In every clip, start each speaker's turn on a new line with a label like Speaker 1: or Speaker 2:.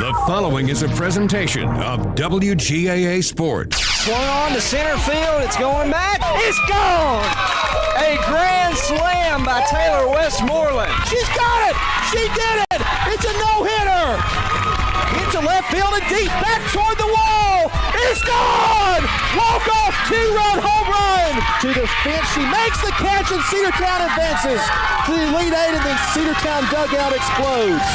Speaker 1: The following is a presentation of WGAA Sports.
Speaker 2: Swung on to center field. It's going back. It's gone. A grand slam by Taylor Westmoreland. She's got it. She did it. It's a no-hitter. Into left field and deep. Back toward the wall. It's gone. Walk-off two-run home run to the fence. She makes the catch and Cedartown advances to the Elite Eight, and then Cedartown dugout explodes.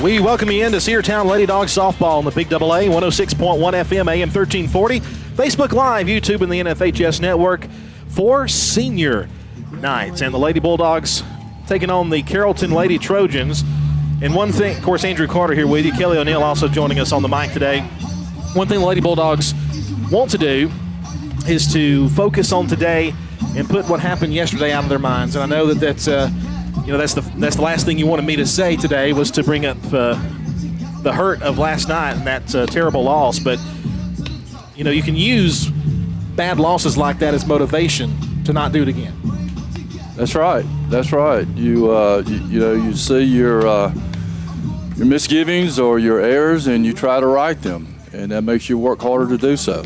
Speaker 3: We welcome you into Cedartown Lady Dawgs softball on the Big AA, 106.1 FM, AM 1340, Facebook Live, YouTube, and the NFHS Network for senior nights. And the Lady Bulldogs taking on the Carrollton Lady Trojans. And one thing, of course, Andrew Carter here with you, Kelly O'Neill also joining us on the mic today. One thing the Lady Bulldogs want to do is to focus on today and put what happened yesterday out of their minds. And I know that's the last thing you wanted me to say today was to bring up the hurt of last night and that terrible loss. But, you can use bad losses like that as motivation to not do it again.
Speaker 4: That's right. That's right. You see your misgivings or your errors and you try to right them, and that makes you work harder to do so.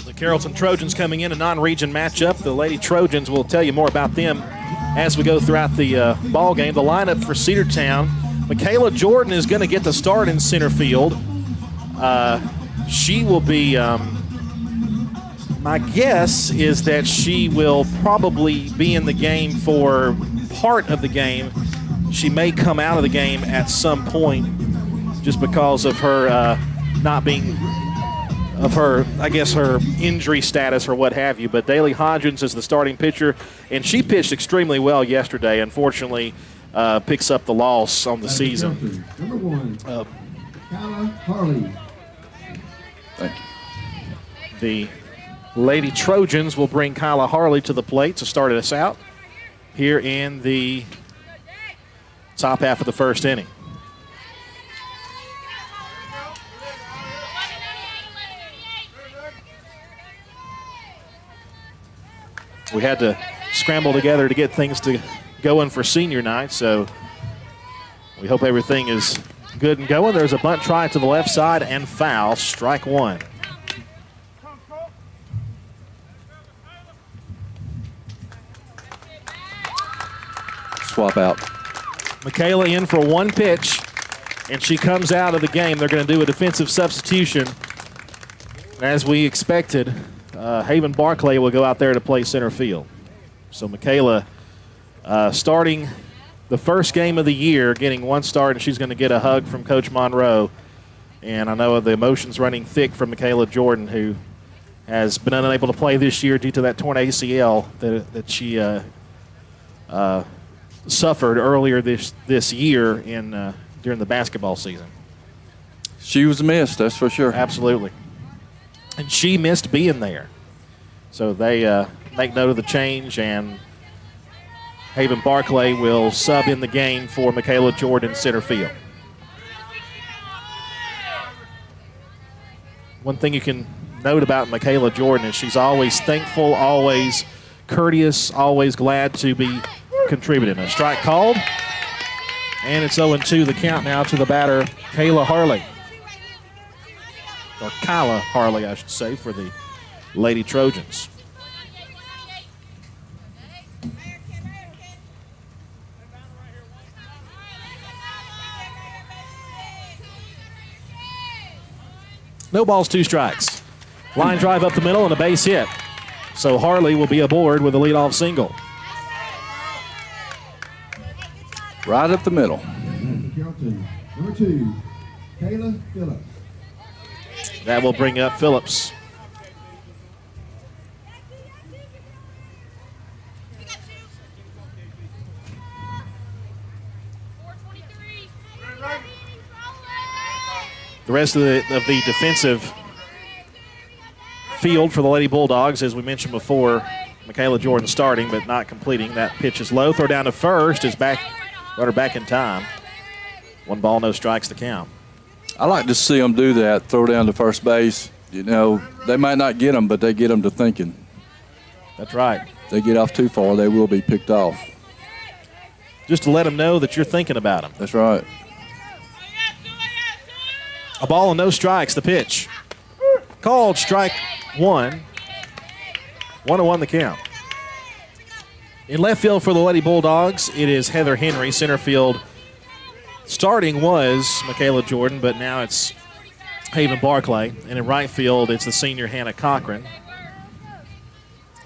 Speaker 3: The Carrollton Trojans coming in a non-region matchup. The Lady Trojans, will tell you more about them as we go throughout the ball game. The lineup for Cedartown: Michaela Jordan is going to get the start in center field. She will be. My guess is that she will probably be in the game for part of the game. She may come out of the game at some point, just because of her not being. Of her, I guess, her injury status or what have you. But Daly Hodgins is the starting pitcher, and she pitched extremely well yesterday. Unfortunately, picks up the loss on the season.
Speaker 5: Number one, Kyla Harley.
Speaker 4: Thank you.
Speaker 3: The Lady Trojans will bring Kyla Harley to the plate to start us out here in the top half of the first inning. We had to scramble together to get things to going for senior night, so we hope everything is good and going. There's a bunt try to the left side and foul, strike one.
Speaker 4: Swap out.
Speaker 3: Michaela in for one pitch, and she comes out of the game. They're going to do a defensive substitution. As we expected, Haven Barclay will go out there to play center field. So Michaela starting the first game of the year, getting one start, and she's going to get a hug from Coach Monroe. And I know the emotions running thick from Michaela Jordan, who has been unable to play this year due to that torn ACL that she suffered earlier this year during the basketball season.
Speaker 4: She was missed, that's for sure.
Speaker 3: Absolutely. And she missed being there. So they make note of the change, and Haven Barclay will sub in the game for Michaela Jordan center field. One thing you can note about Michaela Jordan is she's always thankful, always courteous, always glad to be contributing. A strike called, and it's 0-2 the count now to the batter, Kyla Harley. Or Kyla Harley, I should say, for the Lady Trojans. No balls, two strikes. Line drive up the middle and a base hit. So Harley will be aboard with a leadoff single.
Speaker 4: Right up the middle.
Speaker 5: Number two, Kayla Phillips.
Speaker 3: That will bring up Phillips. The rest of the defensive field for the Lady Bulldogs, as we mentioned before, Michaela Jordan starting but not completing. That pitch is low. Throw down to first is back, runner back in time. One ball, no strikes to count.
Speaker 4: I like to see them do that, throw down to first base. You know, they might not get them, but they get them to thinking.
Speaker 3: That's right.
Speaker 4: If they get off too far, they will be picked off.
Speaker 3: Just to let them know that you're thinking about them.
Speaker 4: That's right.
Speaker 3: A ball and no strikes, the pitch. Called strike one. 1-1 the count. In left field for the Lady Bulldogs, it is Heather Henry. Center field starting was Michaela Jordan, but now it's Haven Barclay. And in right field, it's the senior Hannah Cochran.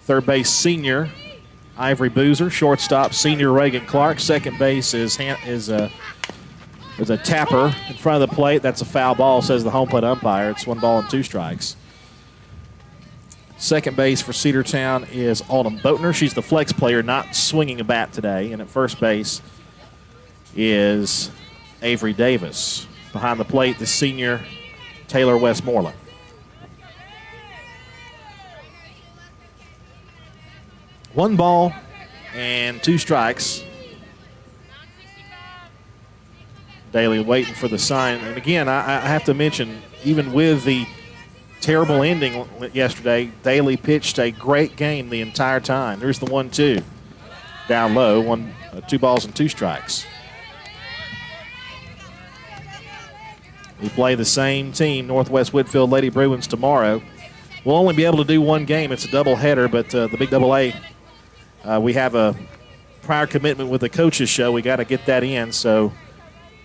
Speaker 3: Third base senior Ivory Boozer. Shortstop senior Reagan Clark. Second base is a tapper in front of the plate. That's a foul ball, says the home plate umpire. It's 1 ball and 2 strikes. Second base for Cedartown is Autumn Boatner. She's the flex player, not swinging a bat today. And at first base is Avery Davis. Behind the plate, the senior Taylor Westmoreland. One ball and 2 strikes. Daly waiting for the sign. And again, I have to mention, even with the terrible ending yesterday, Daly pitched a great game the entire time. There's the 1-2. Down low, 2 balls and 2 strikes. We play the same team, Northwest Whitfield Lady Bruins, tomorrow. We'll only be able to do 1 game. It's a doubleheader, but the Big AA, we have a prior commitment with the coaches show. We got to get that in. So,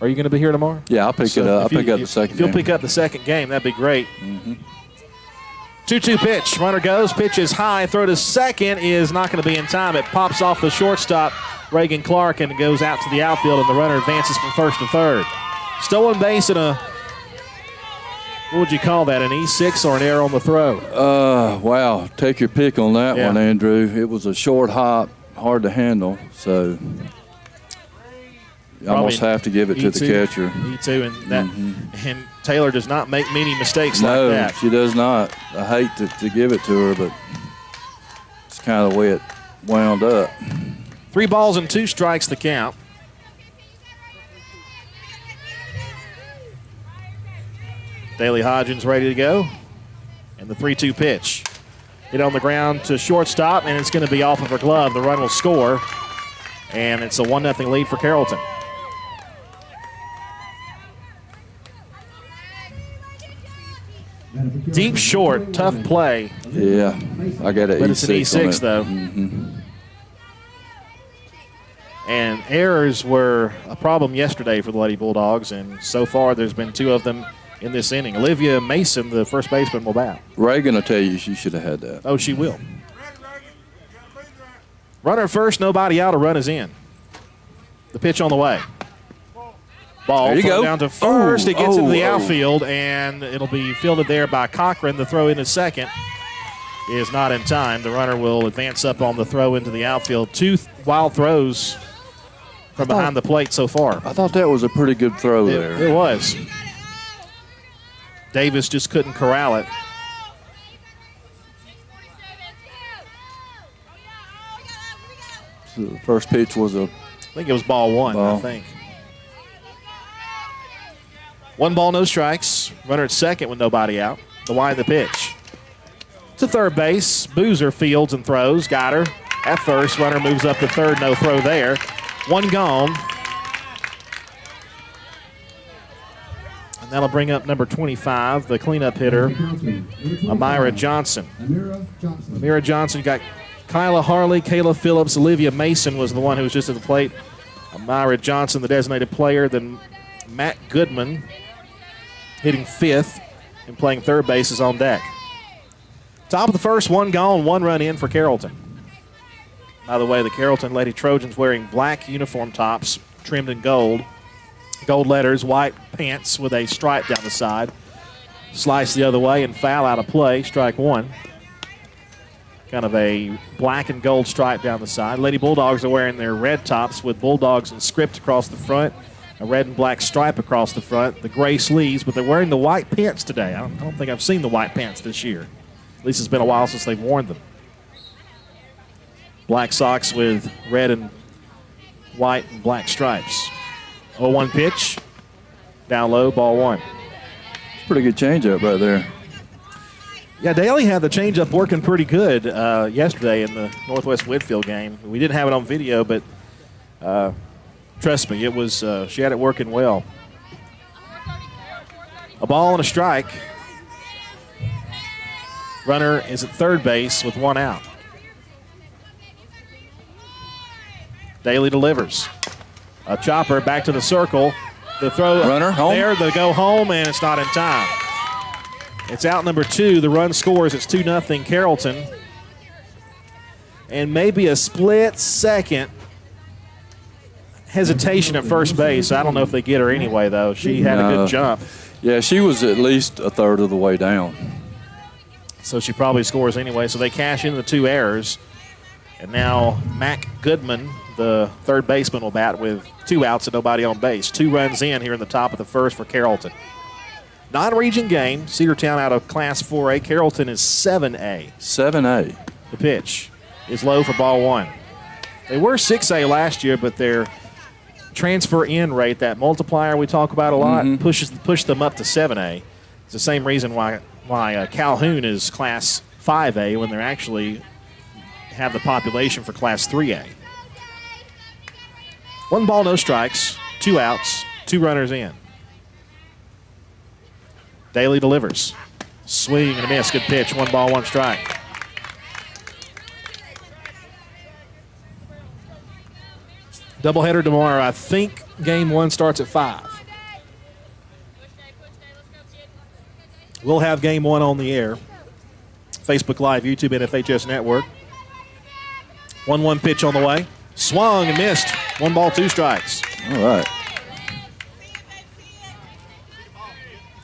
Speaker 3: are you going to be here tomorrow?
Speaker 4: Yeah, I'll pick it up. I'll pick up the second
Speaker 3: game. If you'll
Speaker 4: game.
Speaker 3: pick up the second game, that'd be great. 2-2 pitch. Runner goes. Pitch is high. Throw to second is not going to be in time. It pops off the shortstop, Reagan Clark, and it goes out to the outfield, and the runner advances from first to third. Stolen base and a, what would you call that, an E6 or an error on the throw?
Speaker 4: Wow. Take your pick on that one, Andrew. It was a short hop, hard to handle, so you almost have to give it to the catcher.
Speaker 3: E2, and that, and Taylor does not make many mistakes like that.
Speaker 4: No, she does not. I hate to give it to her, but it's kind of the way it wound up.
Speaker 3: 3 balls and 2 strikes the count. Daly Hodgins ready to go. And the 3-2 pitch. Hit on the ground to shortstop, and it's going to be off of her glove. The run will score, and it's a 1-0 lead for Carrollton. Deep short, tough play.
Speaker 4: Yeah, I got an E6.
Speaker 3: But it's an E6, though. And errors were a problem yesterday for the Lady Bulldogs, and so far there's been 2 of them in this inning. Olivia Mason, the first baseman, will bat.
Speaker 4: Reagan will tell you she should have had that.
Speaker 3: Oh, she will. Runner first, nobody out, a run is in. The pitch on the way. Ball
Speaker 4: there you go.
Speaker 3: Down to first. It gets into the outfield, and it'll be fielded there by Cochran. The throw into second is not in time. The runner will advance up on the throw into the outfield. 2 wild throws from behind the plate so far.
Speaker 4: I thought that was a pretty good throw there.
Speaker 3: It was. Davis just couldn't corral it.
Speaker 4: So the first pitch was
Speaker 3: I think it was ball 1, I think. 1 ball, no strikes. Runner at second with nobody out. The wide of the pitch. To third base. Boozer fields and throws. Got her at first. Runner moves up to third. No throw there. 1 gone. And that'll bring up number 25, the cleanup hitter, Amira Johnson. Amira Johnson got Kyla Harley, Kayla Phillips, Olivia Mason was the one who was just at the plate. Amira Johnson, the designated player. Then Matt Goodman, hitting 5th and playing third base, is on deck. Top of the first, 1 gone, 1 run in for Carrollton. By the way, the Carrollton Lady Trojans wearing black uniform tops trimmed in gold. Gold letters, white pants with a stripe down the side. Slice the other way and foul out of play, strike 1. Kind of a black and gold stripe down the side. Lady Bulldogs are wearing their red tops with Bulldogs and script across the front. A red and black stripe across the front. The gray sleeves, but they're wearing the white pants today. I don't think I've seen the white pants this year. At least it's been a while since they've worn them. Black socks with red and white and black stripes. 0-1 pitch. Down low, ball 1.
Speaker 4: Pretty good changeup right there.
Speaker 3: Yeah, Daly had the changeup working pretty good yesterday in the Northwest Whitfield game. We didn't have it on video, but trust me, it was she had it working well. A ball and a strike. Runner is at third base with one out. Daly delivers. A chopper back to the circle. The throw
Speaker 4: runner home.
Speaker 3: There, they go home, and it's not in time. It's out number 2. The run scores. It's 2-0 Carrollton. And maybe a split second hesitation at first base. I don't know if they get her anyway, though. She had a good jump.
Speaker 4: Yeah, she was at least a third of the way down.
Speaker 3: So she probably scores anyway. So they cash in the 2 errors. And now Mac Goodman, the third baseman, will bat with 2 outs and nobody on base. 2 runs in here in the top of the first for Carrollton. Non-region game. Cedartown out of Class 4A. Carrollton is 7A.
Speaker 4: 7A.
Speaker 3: The pitch is low for ball 1. They were 6A last year, but their transfer in rate, that multiplier we talk about a lot, pushed them up to 7A. It's the same reason why Calhoun is Class 5A when they're actually have the population for Class 3A. 1 ball, no strikes, 2 outs, 2 runners in. Daly delivers. Swing and a miss. Good pitch. 1 ball, 1 strike. Doubleheader tomorrow. I think game 1 starts at 5. We'll have game 1 on the air. Facebook Live, YouTube, and FHS Network. 1-1 pitch on the way. Swung and missed. 1 ball, 2 strikes.
Speaker 4: All right.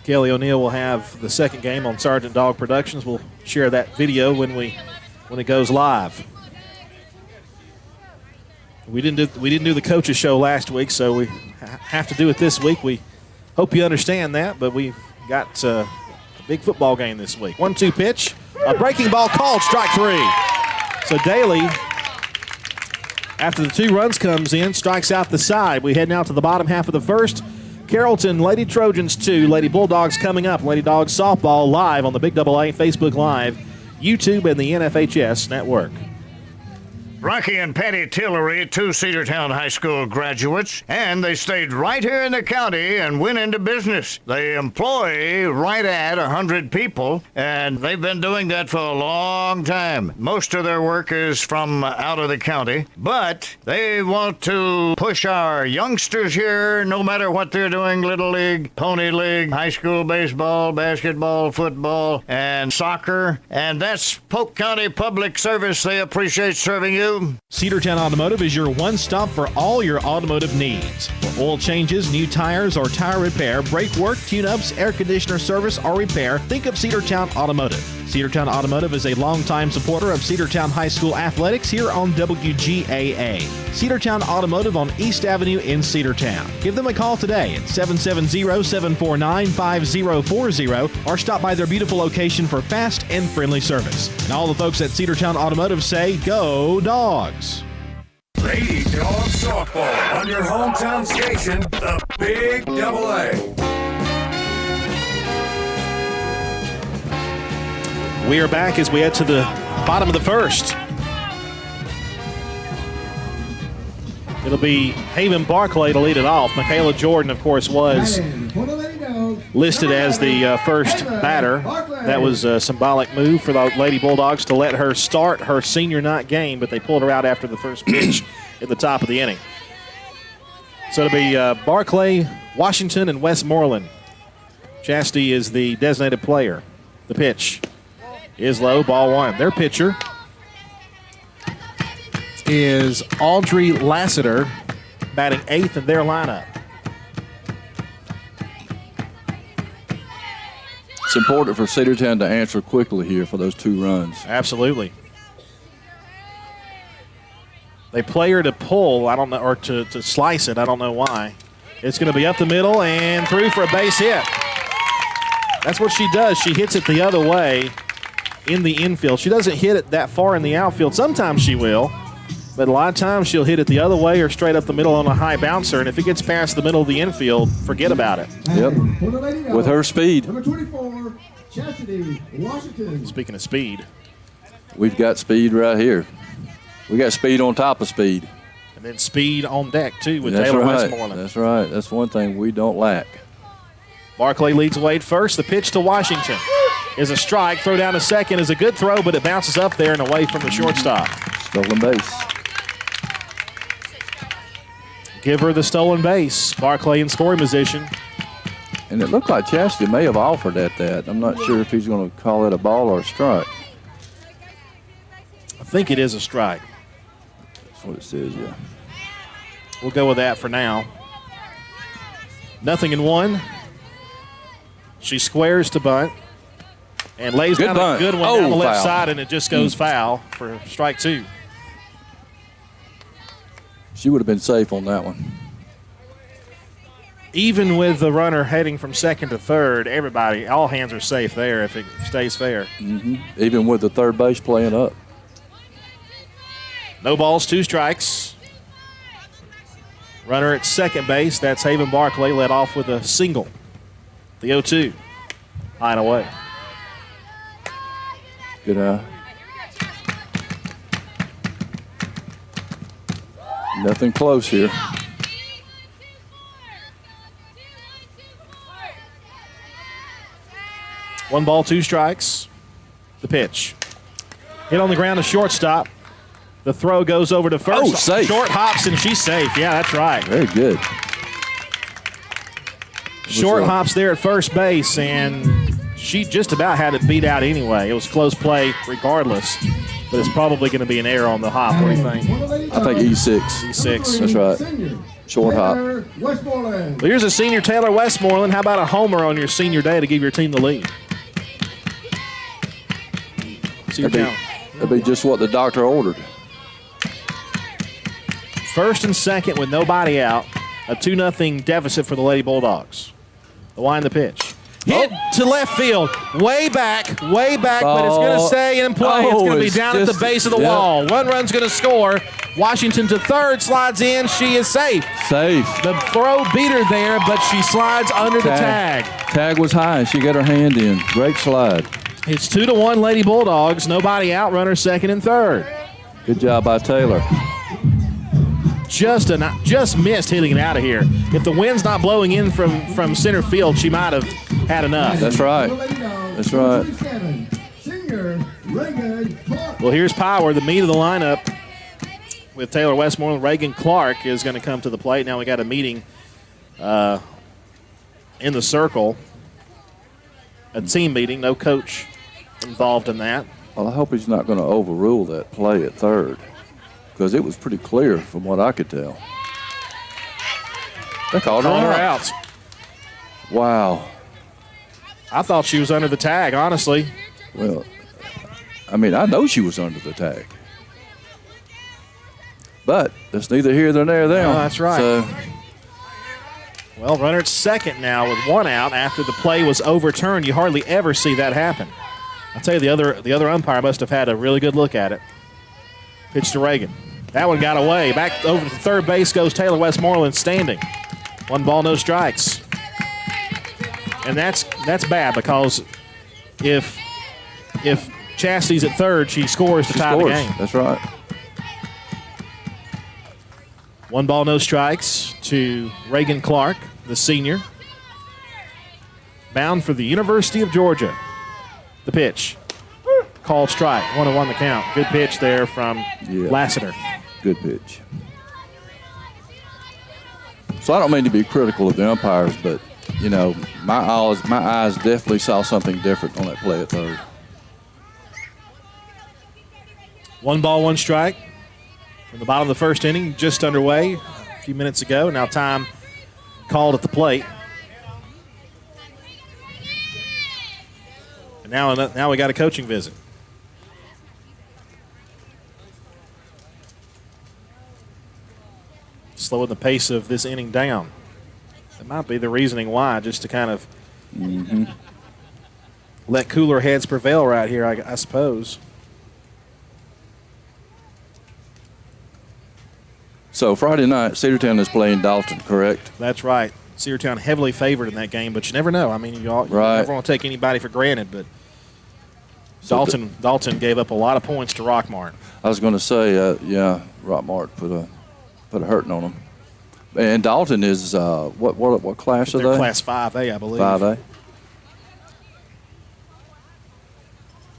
Speaker 3: Kelly O'Neill will have the second game on Sergeant Dog Productions. We'll share that video when it goes live. We didn't do the coaches show last week, so we have to do it this week. We hope you understand that, but we've got a big football game this week. 1-2 pitch, a breaking ball called, strike 3. So Daly, after the 2 runs comes in, strikes out the side. We head now to the bottom half of the first. Carrollton, Lady Trojans 2, Lady Bulldogs coming up. Lady Dogs softball live on the Big AA, Facebook Live, YouTube, and the NFHS Network.
Speaker 6: Rocky and Patty Tillery, 2 Cedartown High School graduates, and they stayed right here in the county and went into business. They employ right at 100 people, and they've been doing that for a long time. Most of their work is from out of the county, but they want to push our youngsters here, no matter what they're doing, Little League, Pony League, high school baseball, basketball, football, and soccer, and that's Polk County Public Service. They appreciate serving you.
Speaker 7: Cedartown Automotive is your one-stop for all your automotive needs. For oil changes, new tires, or tire repair, brake work, tune-ups, air conditioner service, or repair, think of Cedartown Automotive. Cedartown Automotive is a longtime supporter of Cedartown High School athletics here on WGAA. Cedartown Automotive on East Avenue in Cedartown. Give them a call today at 770-749-5040 or stop by their beautiful location for fast and friendly service. And all the folks at Cedartown Automotive say, go Dogs!
Speaker 1: Lady Dogs softball on your hometown station, the Big AA.
Speaker 3: We are back as we head to the bottom of the first. It'll be Haven Barclay to lead it off. Michaela Jordan, of course, was listed as the first batter. That was a symbolic move for the Lady Bulldogs to let her start her senior night game, but they pulled her out after the first pitch at the top of the inning. So it'll be Barclay, Washington, and Westmoreland. Chastity is the designated player. The pitch is low, ball 1. Their pitcher is Audrey Lassiter, batting 8th in their lineup.
Speaker 4: It's important for Cedartown to answer quickly here for those 2 runs.
Speaker 3: Absolutely. They play her to pull, I don't know, or to slice it. I don't know why. It's going to be up the middle and through for a base hit. That's what she does. She hits it the other way in the infield. She doesn't hit it that far in the outfield. Sometimes she will, But a lot of times she'll hit it the other way or straight up the middle on a high bouncer, and if it gets past the middle of the infield, forget about it.
Speaker 4: Yep. With her speed.
Speaker 5: Number 24, Chastity Washington.
Speaker 3: Speaking of speed.
Speaker 4: We've got speed right here. We got speed on top of speed.
Speaker 3: And then speed on deck, too, with
Speaker 4: That's
Speaker 3: Taylor
Speaker 4: right.
Speaker 3: Westmoreland.
Speaker 4: That's right. That's one thing we don't lack.
Speaker 3: Barclay leads away at first. The pitch to Washington is a strike. Throw down to second is a good throw, but it bounces up there and away from the shortstop.
Speaker 4: Stolen base.
Speaker 3: Give her the stolen base. Barclay in scoring position.
Speaker 4: And it looked like Chastity may have offered at that. I'm not sure if he's going to call it a ball or a strike.
Speaker 3: I think it is a strike.
Speaker 4: That's what it says, yeah.
Speaker 3: We'll go with that for now. 0-1. She squares to bunt and lays
Speaker 4: Good
Speaker 3: down
Speaker 4: bunt.
Speaker 3: a good one down the left
Speaker 4: Foul.
Speaker 3: side, and it just goes foul for strike 2.
Speaker 4: She would have been safe on that one.
Speaker 3: Even with the runner heading from second to third, everybody, all hands are safe there if it stays fair.
Speaker 4: Even with the third base playing up.
Speaker 3: No balls, 2 strikes. Runner at second base, that's Haven Barclay, led off with a single. The 0-2, high and away.
Speaker 4: Good eye. Nothing close here.
Speaker 3: One ball, 2 strikes. The pitch. Hit on the ground to shortstop. The throw goes over to first.
Speaker 4: Oh, safe.
Speaker 3: Short hops, and she's safe. Yeah, that's right.
Speaker 4: Very good.
Speaker 3: Short hops there at first base, and she just about had it beat out anyway. It was close play regardless, but it's probably going to be an error on the hop. What do you think?
Speaker 4: I think E6.
Speaker 3: E6.
Speaker 4: That's right. Short hop.
Speaker 5: Westmoreland.
Speaker 3: Well, here's a senior Taylor Westmoreland. How about a homer on your senior day to give your team the lead?
Speaker 4: That'd be just what the doctor ordered.
Speaker 3: First and second with nobody out. A 2-0 deficit for the Lady Bulldogs. The wind the pitch. Hit to left field. Way back, but it's going to stay in play. It's going to be down at the base of the wall. One run's going to score. Washington to third, slides in. She is safe.
Speaker 4: Safe.
Speaker 3: The throw beat her there, but she slides under the tag.
Speaker 4: Tag was high, and she got her hand in. Great slide.
Speaker 3: It's 2-1 Lady Bulldogs. Nobody out. Runner second and third.
Speaker 4: Good job by Taylor.
Speaker 3: Just missed hitting it out of here. If the wind's not blowing in from center field, she might have had enough.
Speaker 4: That's right. That's right.
Speaker 3: Well, here's power, the meat of the lineup with Taylor Westmoreland. Reagan Clark is going to come to the plate. Now we got a meeting in the circle, a team meeting, no coach involved in that.
Speaker 4: Well, I hope he's not going to overrule that play at third, because it was pretty clear from what I could tell. They called her out. Wow.
Speaker 3: I thought she was under the tag, honestly.
Speaker 4: Well, I mean, I know she was under the tag. But that's neither here nor there.
Speaker 3: No, that's right.
Speaker 4: So,
Speaker 3: well, runner at second now with 1 out after the play was overturned. You hardly ever see that happen. I'll tell you, the other umpire must have had a really good look at it. Pitch to Reagan. That one got away. Back over to third base goes Taylor Westmoreland standing. 1 ball, no strikes. And that's bad, because if Chastity's at third, she scores to tie the game.
Speaker 4: That's right.
Speaker 3: 1 ball, no strikes to Reagan Clark, the senior. Bound for the University of Georgia. The pitch. Called strike. 1-1 the count. Good pitch there from Lassiter.
Speaker 4: Good pitch. So I don't mean to be critical of the umpires, but, you know, my eyes definitely saw something different on that play at third.
Speaker 3: 1 ball, 1 strike. In the bottom of the first inning, just underway a few minutes ago. Now time called at the plate. And now we got a coaching visit. Slowing the pace of this inning down. That might be the reasoning why, just to kind of let cooler heads prevail right here, I suppose.
Speaker 4: So Friday night, Cedartown is playing Dalton, correct?
Speaker 3: That's right. Cedartown heavily favored in that game, but you never know. I mean, you never want to take anybody for granted, but Dalton gave up a lot of points to Rockmart.
Speaker 4: I was going to say, Rockmart put a hurting on them. And Dalton is what class are they?
Speaker 3: Class 5A, I believe.
Speaker 4: 5A.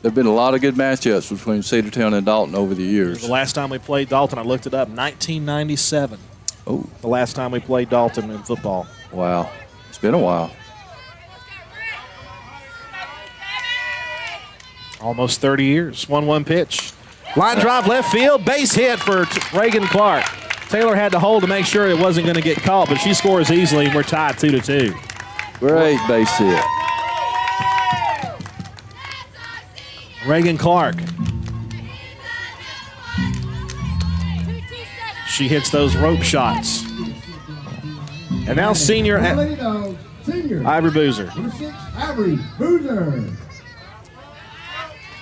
Speaker 4: There've been a lot of good matchups between Cedartown and Dalton over the years.
Speaker 3: The last time we played Dalton, I looked it up, 1997.
Speaker 4: Oh,
Speaker 3: the last time we played Dalton in football.
Speaker 4: Wow, it's been a while.
Speaker 3: Almost 30 years. 1-1 pitch. Line drive left field. Base hit for Reagan Clark. Taylor had to hold to make sure it wasn't going to get caught, but she scores easily, and we're tied 2-2.
Speaker 4: Great base hit.
Speaker 3: Reagan Clark. She hits those rope shots. And now senior Ivory Boozer.
Speaker 5: Number 6, Ivory Boozer.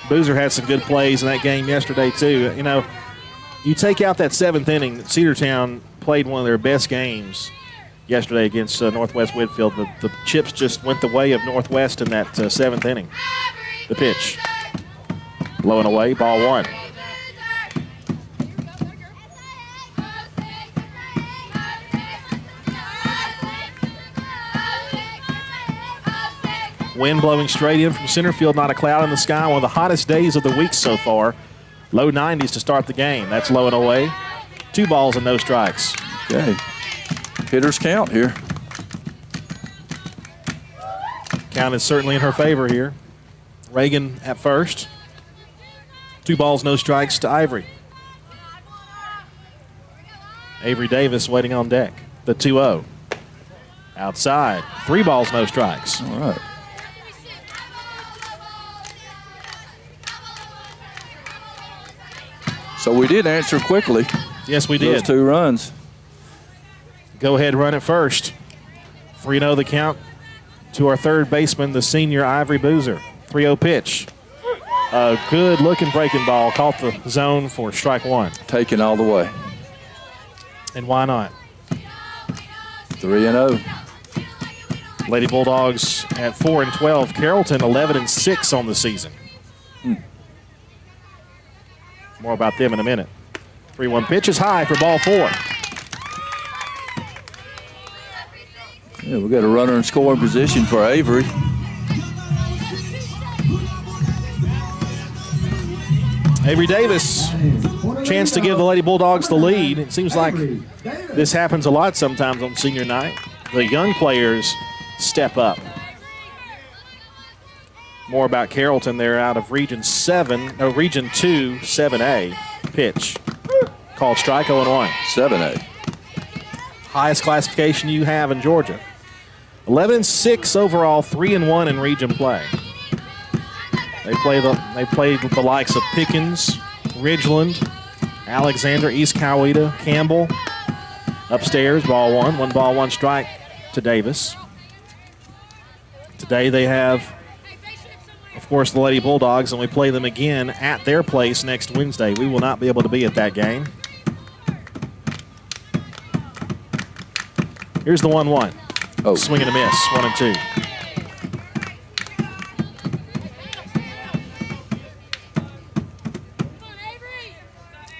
Speaker 3: Boozer had some good plays in that game yesterday, too. You know, you take out that 7th inning, Cedartown played one of their best games yesterday against Northwest Whitfield. The chips just went the way of Northwest in that 7th inning. The pitch. Low and away, ball 1. Wind blowing straight in from center field, not a cloud in the sky. One of the hottest days of the week so far. Low 90s to start the game. That's low and away. 2 balls and no strikes.
Speaker 4: Okay. Hitters count here.
Speaker 3: Count is certainly in her favor here. Reagan at first. 2 balls, no strikes to Ivory. Avery Davis waiting on deck. The 2-0. Outside. 3 balls, no strikes.
Speaker 4: All right. So we did answer quickly.
Speaker 3: Yes, we did.
Speaker 4: Those 2 runs.
Speaker 3: Go ahead, run it first. 3-0 the count to our third baseman, the senior Ivory Boozer. 3-0 pitch. A good-looking breaking ball. Caught the zone for strike 1.
Speaker 4: Taken all the way.
Speaker 3: And why not?
Speaker 4: 3-0.
Speaker 3: Lady Bulldogs at 4-12. Carrollton 11-6 on the season. More about them in a minute. 3-1 pitch is high for ball 4.
Speaker 4: Yeah, we got a runner in scoring position for Avery.
Speaker 3: Avery Davis, chance to give the Lady Bulldogs the lead. It seems like this happens a lot sometimes on senior night. The young players step up. More about Carrollton. They're out of Region 2, 7A. Pitch. Called strike 0-1.
Speaker 4: 7A.
Speaker 3: Highest classification you have in Georgia. 11-6 overall, 3-1 in region play. They played the likes of Pickens, Ridgeland, Alexander, East Coweta, Campbell. Upstairs, ball 1. 1 ball, 1 strike to Davis. Today they have, of course, the Lady Bulldogs, and we play them again at their place next Wednesday. We will not be able to be at that game. Here's the 1-1.
Speaker 4: Oh.
Speaker 3: Swing and a miss, 1-2.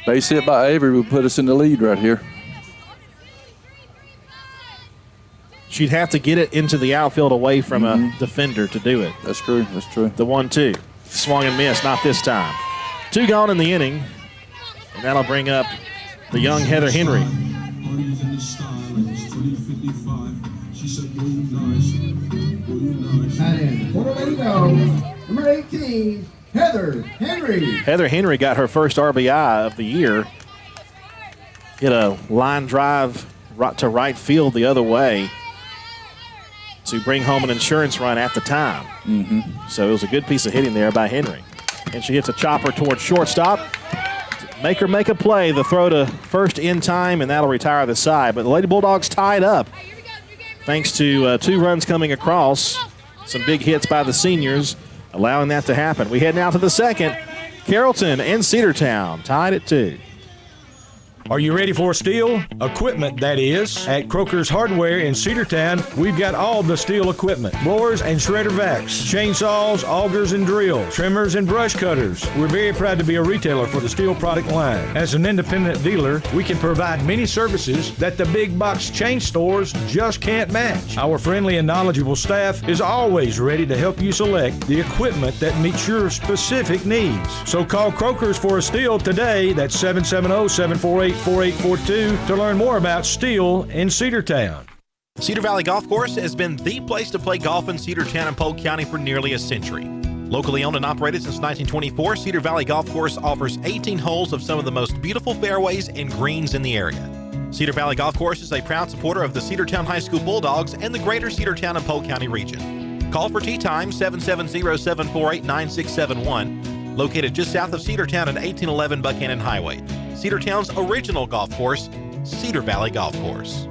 Speaker 4: Base hit by Avery would put us in the lead right here.
Speaker 3: She'd have to get it into the outfield away from a defender to do it.
Speaker 4: That's true. That's true.
Speaker 3: The 1-2. Swung and missed, not this time. 2 gone in the inning, and that'll bring up the young Heather Henry.
Speaker 5: And for the Lady Dogs, number 18, Heather Henry.
Speaker 3: Heather Henry got her first RBI of the year. Hit a line drive to right field the other way to bring home an insurance run at the time. So it was a good piece of hitting there by Henry. And she hits a chopper towards shortstop. Make her make a play. The throw to first in time, and that'll retire the side. But the Lady Bulldogs tied up thanks to 2 runs coming across. Some big hits by the seniors, allowing that to happen. We head now to the second. Carrollton and Cedartown tied at 2.
Speaker 8: Are you ready for steel? Equipment, that is. At Croker's Hardware in Cedartown, we've got all the steel equipment. Blowers and shredder vacs, chainsaws, augers and drills, trimmers and brush cutters. We're very proud to be a retailer for the steel product line. As an independent dealer, we can provide many services that the big box chain stores just can't match. Our friendly and knowledgeable staff is always ready to help you select the equipment that meets your specific needs. So call Croker's for a steel today. That's 770-748-4842 to learn more about steel in Cedartown.
Speaker 7: Cedar Valley Golf Course has been the place to play golf in Cedartown and Polk County for nearly a century. Locally owned and operated since 1924, Cedar Valley Golf Course offers 18 holes of some of the most beautiful fairways and greens in the area. Cedar Valley Golf Course is a proud supporter of the Cedartown High School Bulldogs and the greater Cedartown and Polk County region. Call for tee time 770-748-9671, located just south of Cedartown at 1811 Buchanan Highway. Cedartown's original golf course, Cedar Valley Golf Course.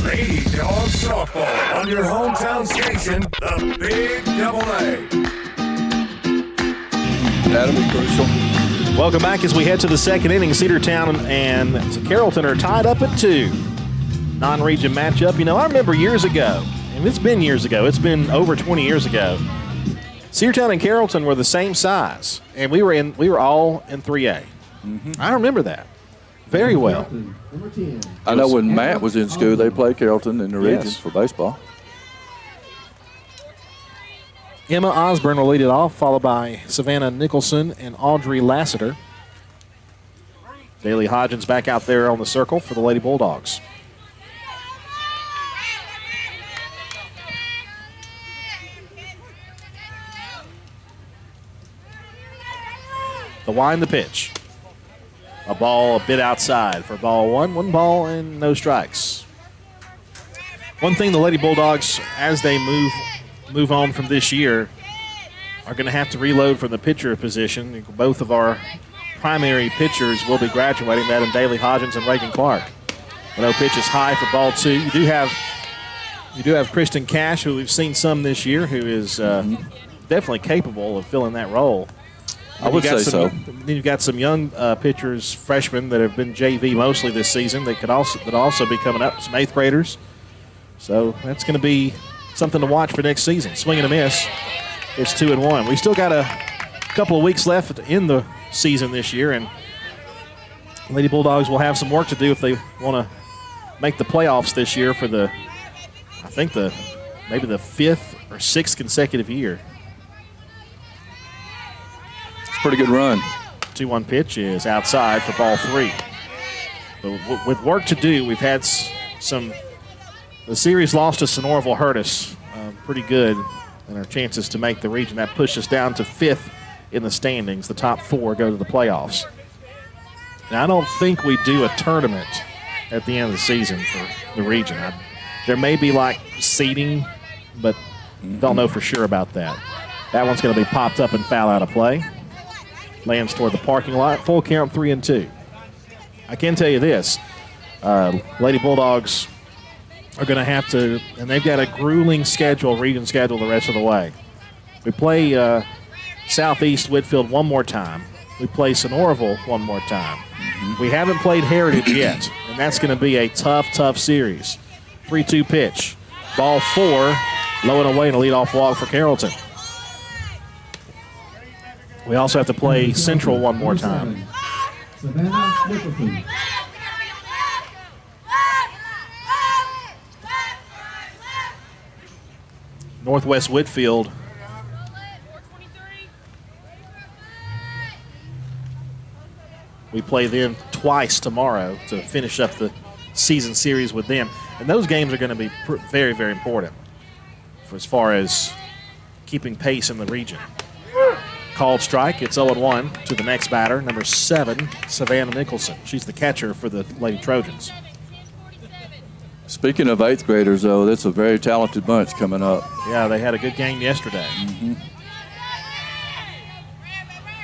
Speaker 1: Lady Dawgs softball on your hometown station, the Big AA.
Speaker 4: That'll be crucial.
Speaker 3: Welcome back as we head to the second inning. Cedartown and Carrollton are tied up at 2. Non-region matchup. You know, I remember years ago, and it's been years ago, it's been over 20 years ago, Cedartown and Carrollton were the same size, and we were all in 3A. Mm-hmm. I remember that very well.
Speaker 4: I know when Matt was in school, they played Carrollton in the region for baseball.
Speaker 3: Emma Osborne will lead it off, followed by Savannah Nicholson and Audrey Lassiter. Bailey Hodgins back out there on the circle for the Lady Bulldogs. The wind, the pitch. A ball a bit outside for ball one. 1 ball and no strikes. One thing the Lady Bulldogs, as they move on from this year, are going to have to reload from the pitcher position. Both of our primary pitchers will be graduating, that in Daly Hodgins and Reagan Clark. The no pitch is high for ball 2. You do have Kristen Cash, who we've seen some this year, who is definitely capable of filling that role.
Speaker 4: I would say so.
Speaker 3: Then you've got some young pitchers, freshmen that have been JV mostly this season. That also be coming up. Some 8th graders. So that's going to be something to watch for next season. Swing and a miss. It's 2-1. We still got a couple of weeks left in the season this year, and Lady Bulldogs will have some work to do if they want to make the playoffs this year for maybe the 5th or 6th consecutive year.
Speaker 4: Pretty good run.
Speaker 3: 2-1 pitch is outside for ball 3. But with work to do, we've had the series loss to Sonoraville hurt us pretty good in our chances to make the region. That pushed us down to 5th in the standings. The top 4 go to the playoffs. And I don't think we do a tournament at the end of the season for the region. There may be like seeding, but don't know for sure about that. That one's going to be popped up and foul out of play. Lands toward the parking lot. Full count, 3-2. I can tell you this. Lady Bulldogs are going to have to, and they've got a grueling region schedule the rest of the way. We play Southeast Whitfield one more time. We play Sonoraville one more time. Mm-hmm. We haven't played Heritage yet, and that's going to be a tough series. 3-2 pitch. Ball 4, low and away, and a leadoff walk for Carrollton. We also have to play Central one more time.
Speaker 5: Savannah Nicholson.
Speaker 3: Northwest Whitfield. We play them twice tomorrow to finish up the season series with them. And those games are going to be very, very important as far as keeping pace in the region. Called strike. It's 0-1 to the next batter, number 7, Savannah Nicholson. She's the catcher for the Lady Trojans.
Speaker 4: Speaking of 8th graders, though, that's a very talented bunch coming up.
Speaker 3: Yeah, they had a good game yesterday. Mm-hmm.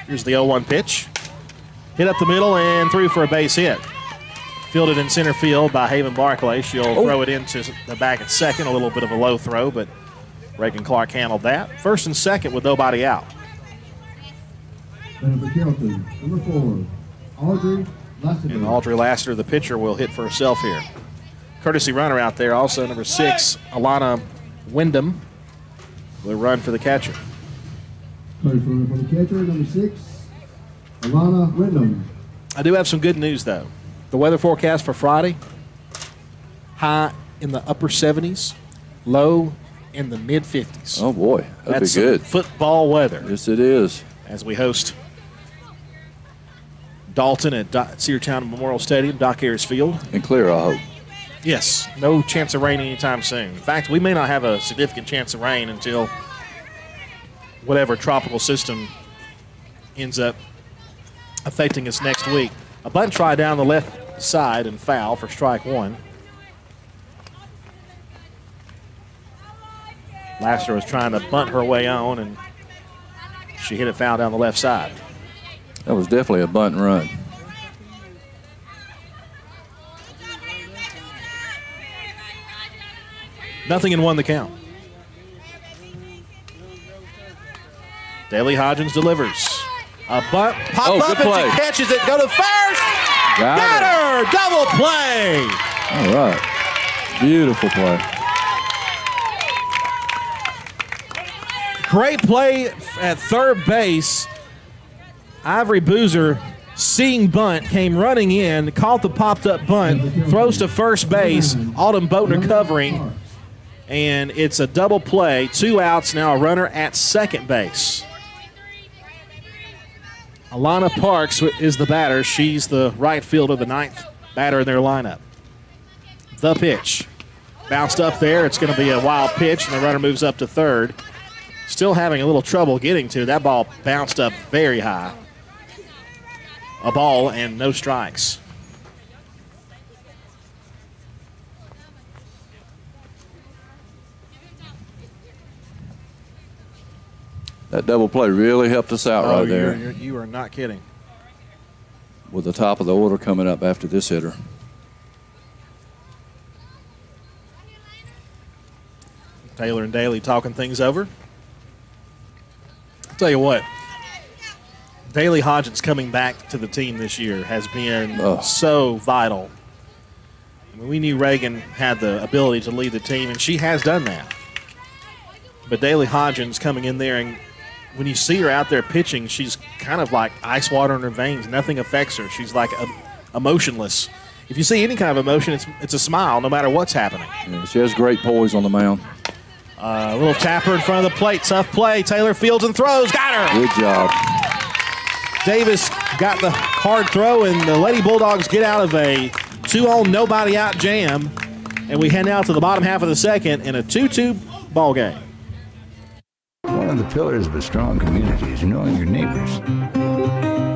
Speaker 3: Here's the 0-1 pitch. Hit up the middle and through for a base hit. Fielded in center field by Haven Barclay. She'll throw it into the back at second. A little bit of a low throw, but Reagan Clark handled that. First and second with nobody out.
Speaker 5: And for Carrollton, number 4, Audrey
Speaker 3: And Audrey Lassiter, the pitcher, will hit for herself here. Courtesy runner out there, also number 6, Alana Wyndham, will run for the catcher.
Speaker 5: Courtesy runner for the catcher, number 6, Alana Wyndham.
Speaker 3: I do have some good news, though. The weather forecast for Friday, high in the upper 70s, low in the mid-50s.
Speaker 4: Oh, boy. That'd
Speaker 3: That's
Speaker 4: be good.
Speaker 3: Football weather.
Speaker 4: Yes, it is.
Speaker 3: As we host Dalton at Cedartown Memorial Stadium, Doc Ayers Field.
Speaker 4: And clear, I hope.
Speaker 3: Yes, no chance of rain anytime soon. In fact, we may not have a significant chance of rain until whatever tropical system ends up affecting us next week. A bunt try down the left side and foul for strike 1. Lassiter was trying to bunt her way on, and she hit it foul down the left side.
Speaker 4: That was definitely a bunt and run.
Speaker 3: Nothing in 1 the count. Daly Hodgins delivers. A bunt, pop up, and she catches it. Go to first. Got her. Double play.
Speaker 4: All right. Beautiful play.
Speaker 3: Great play at third base. Ivory Boozer, seeing bunt, came running in, caught the popped-up bunt, throws to first base. Autumn Boatner covering, and it's a double play. 2 outs, now a runner at second base. Alana Parks is the batter. She's the right fielder, the 9th batter in their lineup. The pitch. Bounced up there. It's going to be a wild pitch, and the runner moves up to third. Still having a little trouble getting to. That ball bounced up very high. A ball and no strikes.
Speaker 4: That double play really helped us out right there.
Speaker 3: You are not kidding.
Speaker 4: With the top of the order coming up after this hitter.
Speaker 3: Taylor and Daly talking things over. I'll tell you what, Daly Hodgins coming back to the team this year has been so vital. I mean, we knew Reagan had the ability to lead the team, and she has done that. But Daly Hodgins coming in there, and when you see her out there pitching, she's kind of like ice water in her veins. Nothing affects her. She's like emotionless. If you see any kind of emotion, it's a smile no matter what's happening.
Speaker 4: Yeah, she has great poise on the mound.
Speaker 3: A little tapper in front of the plate. Tough play. Taylor fields and throws. Got her.
Speaker 4: Good job.
Speaker 3: Davis got the hard throw, and the Lady Bulldogs get out of a 2-on nobody out jam, and we head out to the bottom half of the second in a 2-2 ball game.
Speaker 9: One of the pillars of a strong community is knowing your neighbors.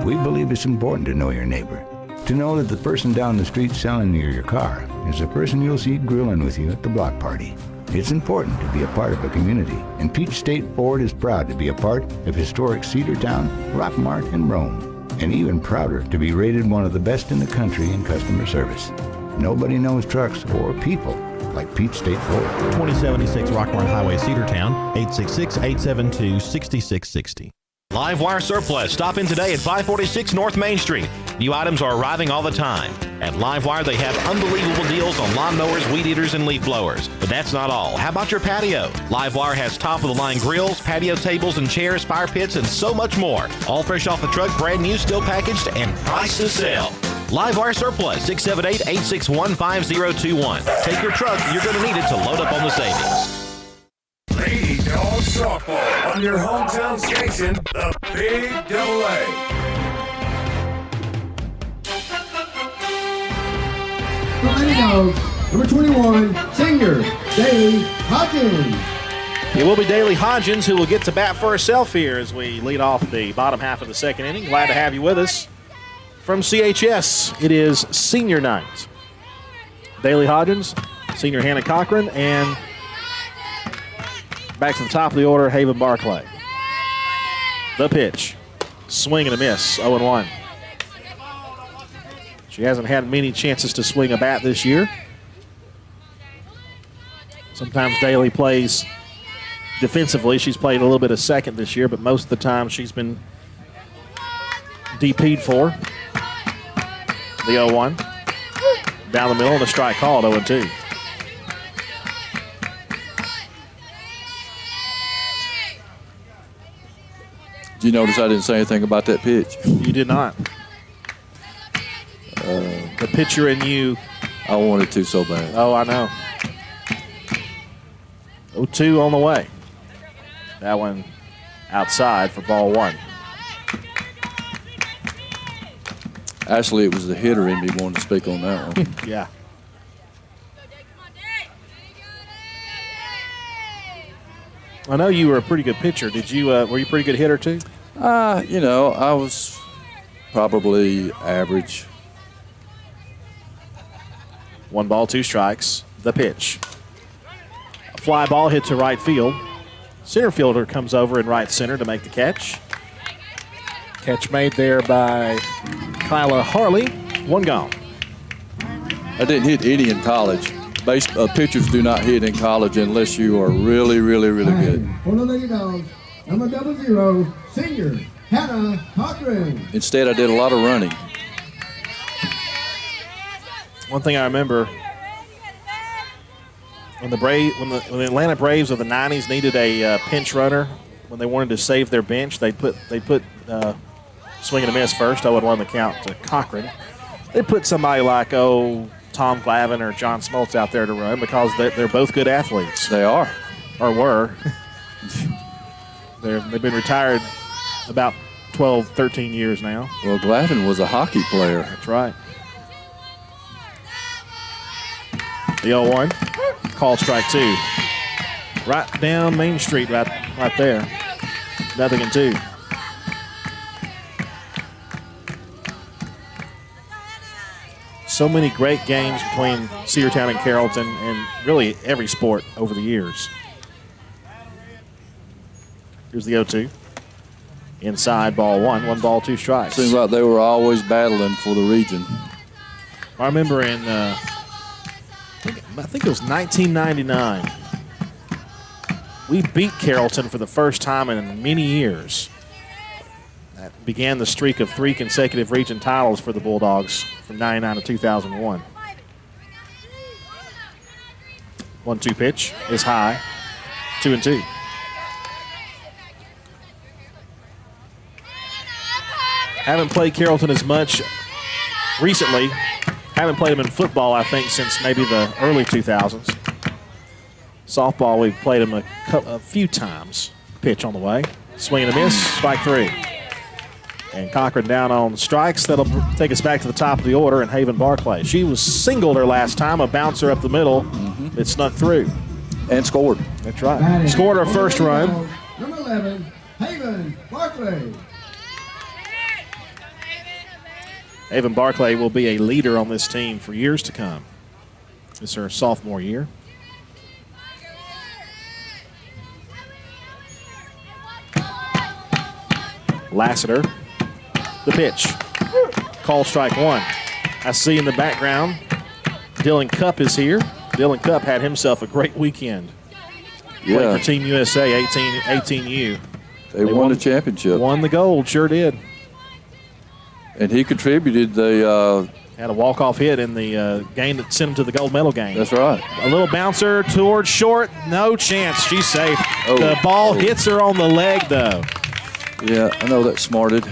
Speaker 9: We believe it's important to know your neighbor. To know that the person down the street selling you your car is the person you'll see grilling with you at the block party. It's important to be a part of a community, and Peach State Ford is proud to be a part of historic Cedartown, Rockmart, and Rome, and even prouder to be rated one of the best in the country in customer service. Nobody knows trucks or people like Peach State Ford.
Speaker 7: 2076 Rockmart Highway, Cedartown, 866-872-6660.
Speaker 10: Livewire Surplus. Stop in today at 546 North Main Street. New items are arriving all the time. At Livewire, they have unbelievable deals on lawnmowers, weed eaters, and leaf blowers. But that's not all. How about your patio? Livewire has top-of-the-line grills, patio tables and chairs, fire pits, and so much more. All fresh off the truck, brand new, still packaged, and price to sell. Livewire Surplus, 678-861-5021. Take your truck. You're going to need it to load up on the savings.
Speaker 1: Lady Dawgs softball on your hometown station, the Big AA.
Speaker 5: The Lady Dawgs, number 21, senior, Daly Hodgins.
Speaker 3: It will be Daly Hodgins who will get to bat for herself here as we lead off the bottom half of the second inning. Glad to have you with us. From CHS, it is senior night. Daly Hodgins, senior Hannah Cochran, and back to the top of the order, Haven Barclay. The pitch. Swing and a miss, 0-1. She hasn't had many chances to swing a bat this year. Sometimes Daly plays defensively. She's played a little bit of second this year, but most of the time she's been DP'd for. The 0-1. Down the middle and a strike called, 0-2.
Speaker 4: Did you notice I didn't say anything about that pitch?
Speaker 3: You did not. The pitcher in you.
Speaker 4: I wanted to so bad.
Speaker 3: Oh, I know. 0-2 on the way. That one outside for ball one.
Speaker 4: Actually, it was the hitter in me wanting to speak on that one.
Speaker 3: Yeah. I know you were a pretty good pitcher. Did you? Were you a pretty good hitter too?
Speaker 4: You know, I was probably average.
Speaker 3: 1 ball, 2 strikes. The pitch. A fly ball hit to right field. Center fielder comes over in right center to make the catch. Catch made there by Kyla Harley. 1 gone.
Speaker 4: I didn't hit any in college. Pitchers do not hit in college unless you are really, really, really good.
Speaker 5: For the Lady Dogs, number 00, senior Hannah Cochran.
Speaker 4: Instead, I did a lot of running.
Speaker 3: One thing I remember, when the Atlanta Braves of the 90s needed a pinch runner, when they wanted to save their bench, they put swing and a miss first. I would run the count to Cochran. They put somebody like Tom Glavine or John Smoltz out there to run because they're both good athletes.
Speaker 4: They are,
Speaker 3: or were. They've been retired about 12, 13 years now.
Speaker 4: Well, Glavine was a hockey player.
Speaker 3: That's right. The 0-1, call strike 2. Right down Main Street, right there. 0-2. So many great games between Cedartown and Carrollton and really every sport over the years. Here's the 0-2. Inside, ball 1. 1 ball, 2 strikes.
Speaker 4: Seems like they were always battling for the region.
Speaker 3: I remember in, I think it was 1999. We beat Carrollton for the first time in many years. That began the streak of 3 consecutive region titles for the Bulldogs from 99 to 2001. 1-2 pitch is high. 2-2. Haven't played Carrollton as much recently. Haven't played them in football, I think, since maybe the early 2000s. Softball, we've played them a few times. Pitch on the way. Swing and a miss. Strike 3. And Cochran down on strikes. That'll take us back to the top of the order. And Haven Barclay. She was singled her last time. A bouncer up the middle. It snuck through.
Speaker 4: And scored.
Speaker 3: That's right. Scored her first run.
Speaker 5: Number 11, Haven Barclay.
Speaker 3: Haven Barclay will be a leader on this team for years to come. It's her sophomore year. Lassiter, the pitch. Call strike 1. I see in the background, Dylan Cupp is here. Dylan Cupp had himself a great weekend. Played for Team USA 18U.
Speaker 4: They won the championship.
Speaker 3: Won the gold, sure did.
Speaker 4: And he contributed. They
Speaker 3: had a walk-off hit in the game that sent him to the gold medal game.
Speaker 4: That's right.
Speaker 3: A little bouncer towards short. No chance. She's safe. The ball hits her on the leg, though.
Speaker 4: Yeah, I know that smarted.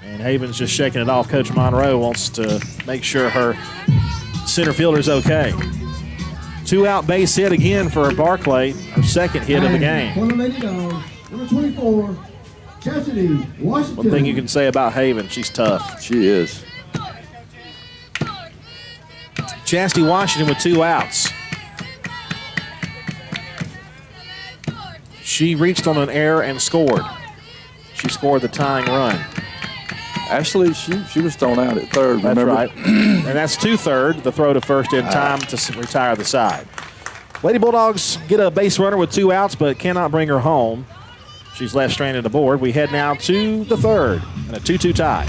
Speaker 3: And Haven's just shaking it off. Coach Monroe wants to make sure her center fielder's okay. 2-out base hit again for Barclay, her second hit of the game.
Speaker 5: For the Lady Dogs, number 24, Chastity Washington.
Speaker 3: One thing you can say about Haven, she's tough.
Speaker 4: She is.
Speaker 3: Chastity Washington with 2 outs. She reached on an error and scored. She scored the tying run.
Speaker 4: Actually, she was thrown out at third.
Speaker 3: That's
Speaker 4: remember?
Speaker 3: right. And that's 2-3. The throw to first in time to retire the side. Lady Bulldogs get a base runner with 2 outs, but cannot bring her home. She's left stranded aboard. We head now to the third and a 2-2 tie.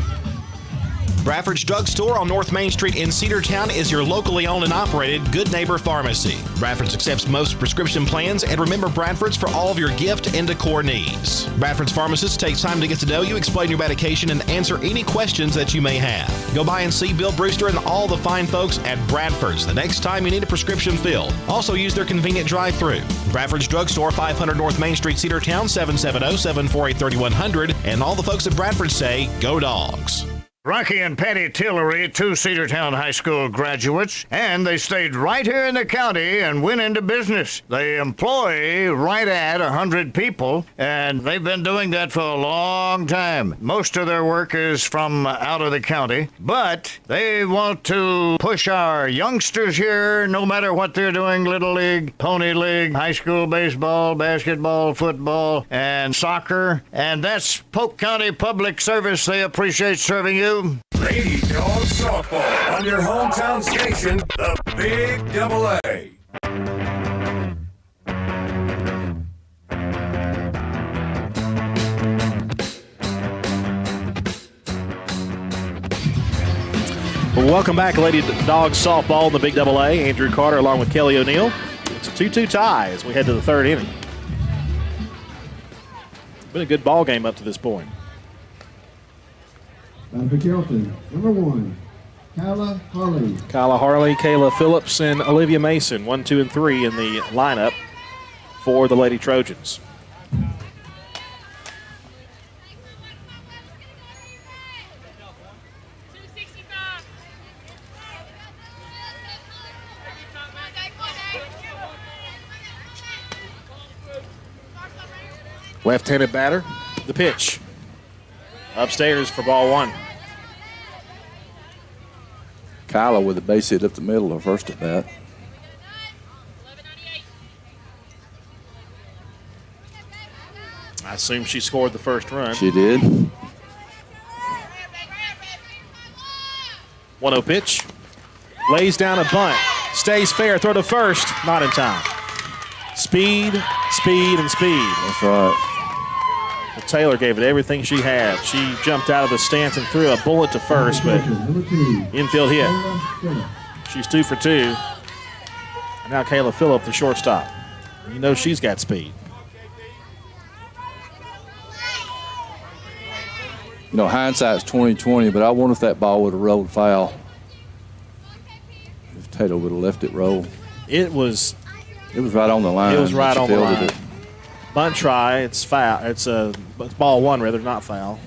Speaker 10: Bradford's Drugstore on North Main Street in Cedartown is your locally owned and operated Good Neighbor Pharmacy. Bradford's accepts most prescription plans, and remember Bradford's for all of your gift and decor needs. Bradford's pharmacist takes time to get to know you, explain your medication, and answer any questions that you may have. Go by and see Bill Brewster and all the fine folks at Bradford's the next time you need a prescription filled. Also use their convenient drive-thru. Bradford's Drugstore, 500 North Main Street, Cedartown, 770-748-3100. And all the folks at Bradford say, go Dawgs.
Speaker 6: Rocky and Patty Tillery, two Cedartown High School graduates, and they stayed right here in the county and went into business. They employ right at 100 people, and they've been doing that for a long time. Most of their work is from out of the county, but they want to push our youngsters here, no matter what they're doing, Little League, Pony League, high school baseball, basketball, football, and soccer, and that's Polk County Public Service. They appreciate serving you.
Speaker 1: Lady Dawgs Softball on your hometown station, the Big AA.
Speaker 3: Well, welcome back, Lady Dawgs Softball in the Big AA. Andrew Carter along with Kelly O'Neill. It's a 2-2 tie as we head to the third inning. Been a good ball game up to this point.
Speaker 5: For Carrollton, number 1, Kyla Harley.
Speaker 3: Kyla Harley, Kayla Phillips, and Olivia Mason, 1, 2, and 3 in the lineup for the Lady Trojans. Left-handed batter, the pitch. Upstairs for ball 1.
Speaker 4: Kyla with a base hit up the middle of first at bat.
Speaker 3: I assume she scored the first run.
Speaker 4: She did.
Speaker 3: 1-0 pitch. Lays down a bunt. Stays fair. Throw to first. Not in time. Speed, speed, and speed.
Speaker 4: That's right.
Speaker 3: Well, Taylor gave it everything she had. She jumped out of the stance and threw a bullet to first, but infield hit. She's 2 for 2. And now Kayla Phillip, the shortstop. You know she's got speed.
Speaker 4: You know, hindsight's 20/20, but I wonder if that ball would have rolled foul. If Taylor would have let it roll.
Speaker 3: It was
Speaker 4: right on the line.
Speaker 3: It was right on the line.
Speaker 4: It.
Speaker 3: Bunt try, it's foul. It's ball 1, rather, not foul.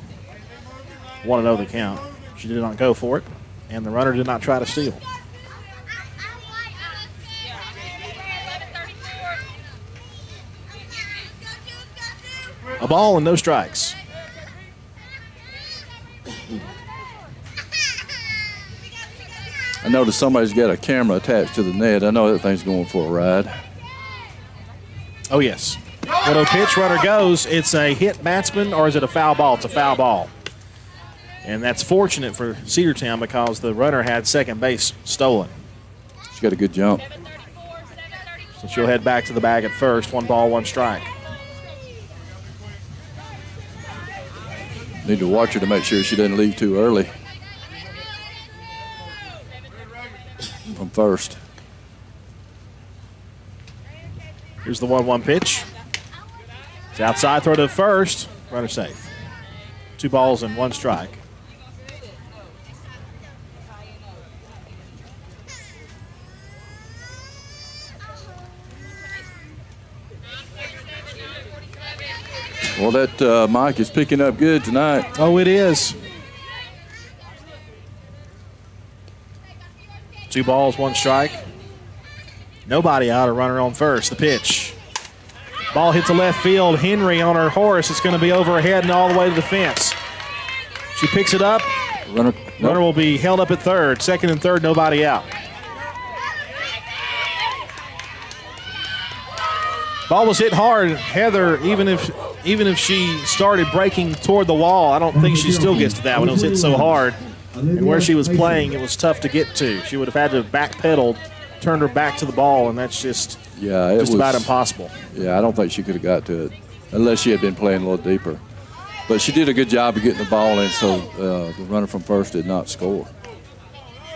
Speaker 3: 1-0 the count. She did not go for it, and the runner did not try to steal. A ball and no strikes.
Speaker 4: I noticed somebody's got a camera attached to the net. I know that thing's going for a ride.
Speaker 3: Oh, yes. 1-0 pitch, runner goes. It's a hit batsman, or is it a foul ball? It's a foul ball. And that's fortunate for Cedartown because the runner had second base stolen.
Speaker 4: She's got a good jump.
Speaker 3: So she'll head back to the bag at first. 1 ball, 1 strike.
Speaker 4: Need to watch her to make sure she doesn't leave too early from first.
Speaker 3: Here's the 1-1 pitch. It's outside, throw to first. Runner safe. 2 balls and 1 strike.
Speaker 4: Well, that mic is picking up good tonight.
Speaker 3: Oh, it is. 2 balls, 1 strike. Nobody out, a runner on first. The pitch. Ball hit to left field. Henry on her horse. It's going to be over her head and all the way to the fence. She picks it up.
Speaker 4: Runner
Speaker 3: will be held up at third. Second and third, nobody out. Ball was hit hard. Heather, even if she started breaking toward the wall, I don't think she still gets to that one. It was hit so hard. And where she was playing, it was tough to get to. She would have had to have backpedaled, turned her back to the ball, and that's just about impossible.
Speaker 4: Yeah, I don't think she could have got to it unless she had been playing a little deeper. But she did a good job of getting the ball in, so the runner from first did not score.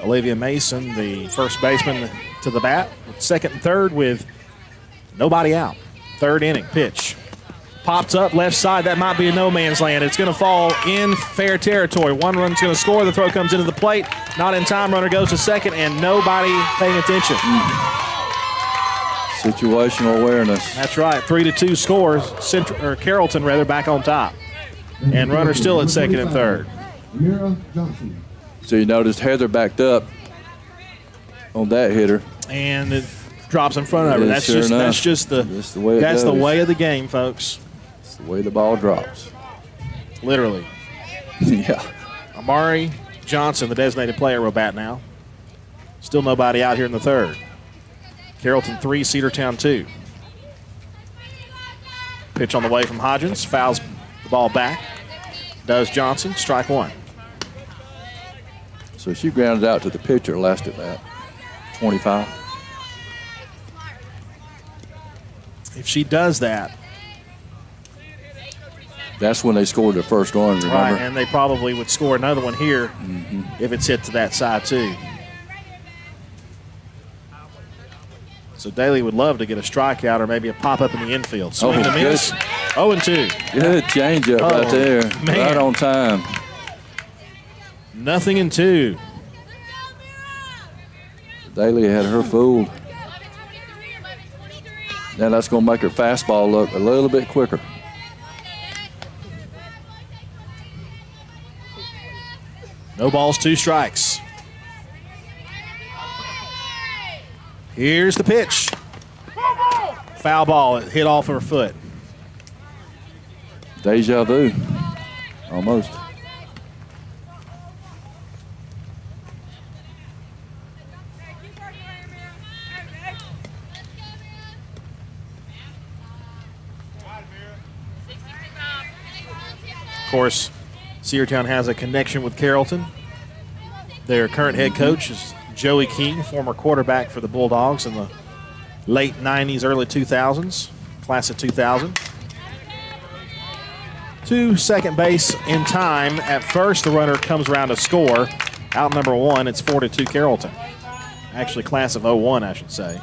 Speaker 3: Olivia Mason, the first baseman, to the bat. Second and third with nobody out. Third inning pitch. Popped up left side. That might be a no man's land. It's going to fall in fair territory. One run's going to score. The throw comes into the plate. Not in time. Runner goes to second, and nobody paying attention.
Speaker 4: Situational awareness.
Speaker 3: That's right. 3-2 scores. Carrollton back on top. And runner still at second and third.
Speaker 5: Amira Johnson.
Speaker 4: So you noticed Heather backed up on that hitter.
Speaker 3: And it drops in front of her. That's just the way of the game, folks.
Speaker 4: It's the way the ball drops.
Speaker 3: Literally.
Speaker 4: Yeah.
Speaker 3: Amari Johnson, the designated player, will bat now. Still nobody out here in the third. Carrollton 3, Cedartown 2. Pitch on the way from Hodgins. Fouls the ball back. Does Johnson. Strike one.
Speaker 4: So she grounded out to the pitcher last at bat. 25.
Speaker 3: If she does that.
Speaker 4: That's when they scored their first run, remember?
Speaker 3: Right, and they probably would score another one here if it's hit to that side too. So Daly would love to get a strikeout or maybe a pop-up in the infield. Swing and a miss. 0-2.
Speaker 4: Good changeup right there.
Speaker 3: Man.
Speaker 4: Right on time.
Speaker 3: 0-2.
Speaker 4: Daly had her fooled. Now that's going to make her fastball look a little bit quicker.
Speaker 3: No balls, 2 strikes. Here's the pitch. Foul ball. It hit off her foot.
Speaker 4: Deja vu. Almost.
Speaker 3: Of course, Cedartown has a connection with Carrollton. Their current head coach is Joey King, former quarterback for the Bulldogs in the late 90s, early 2000s, class of 2000. To second base in time. At first, the runner comes around to score. Out number 1, it's 4-2 Carrollton. Actually, class of 01, I should say.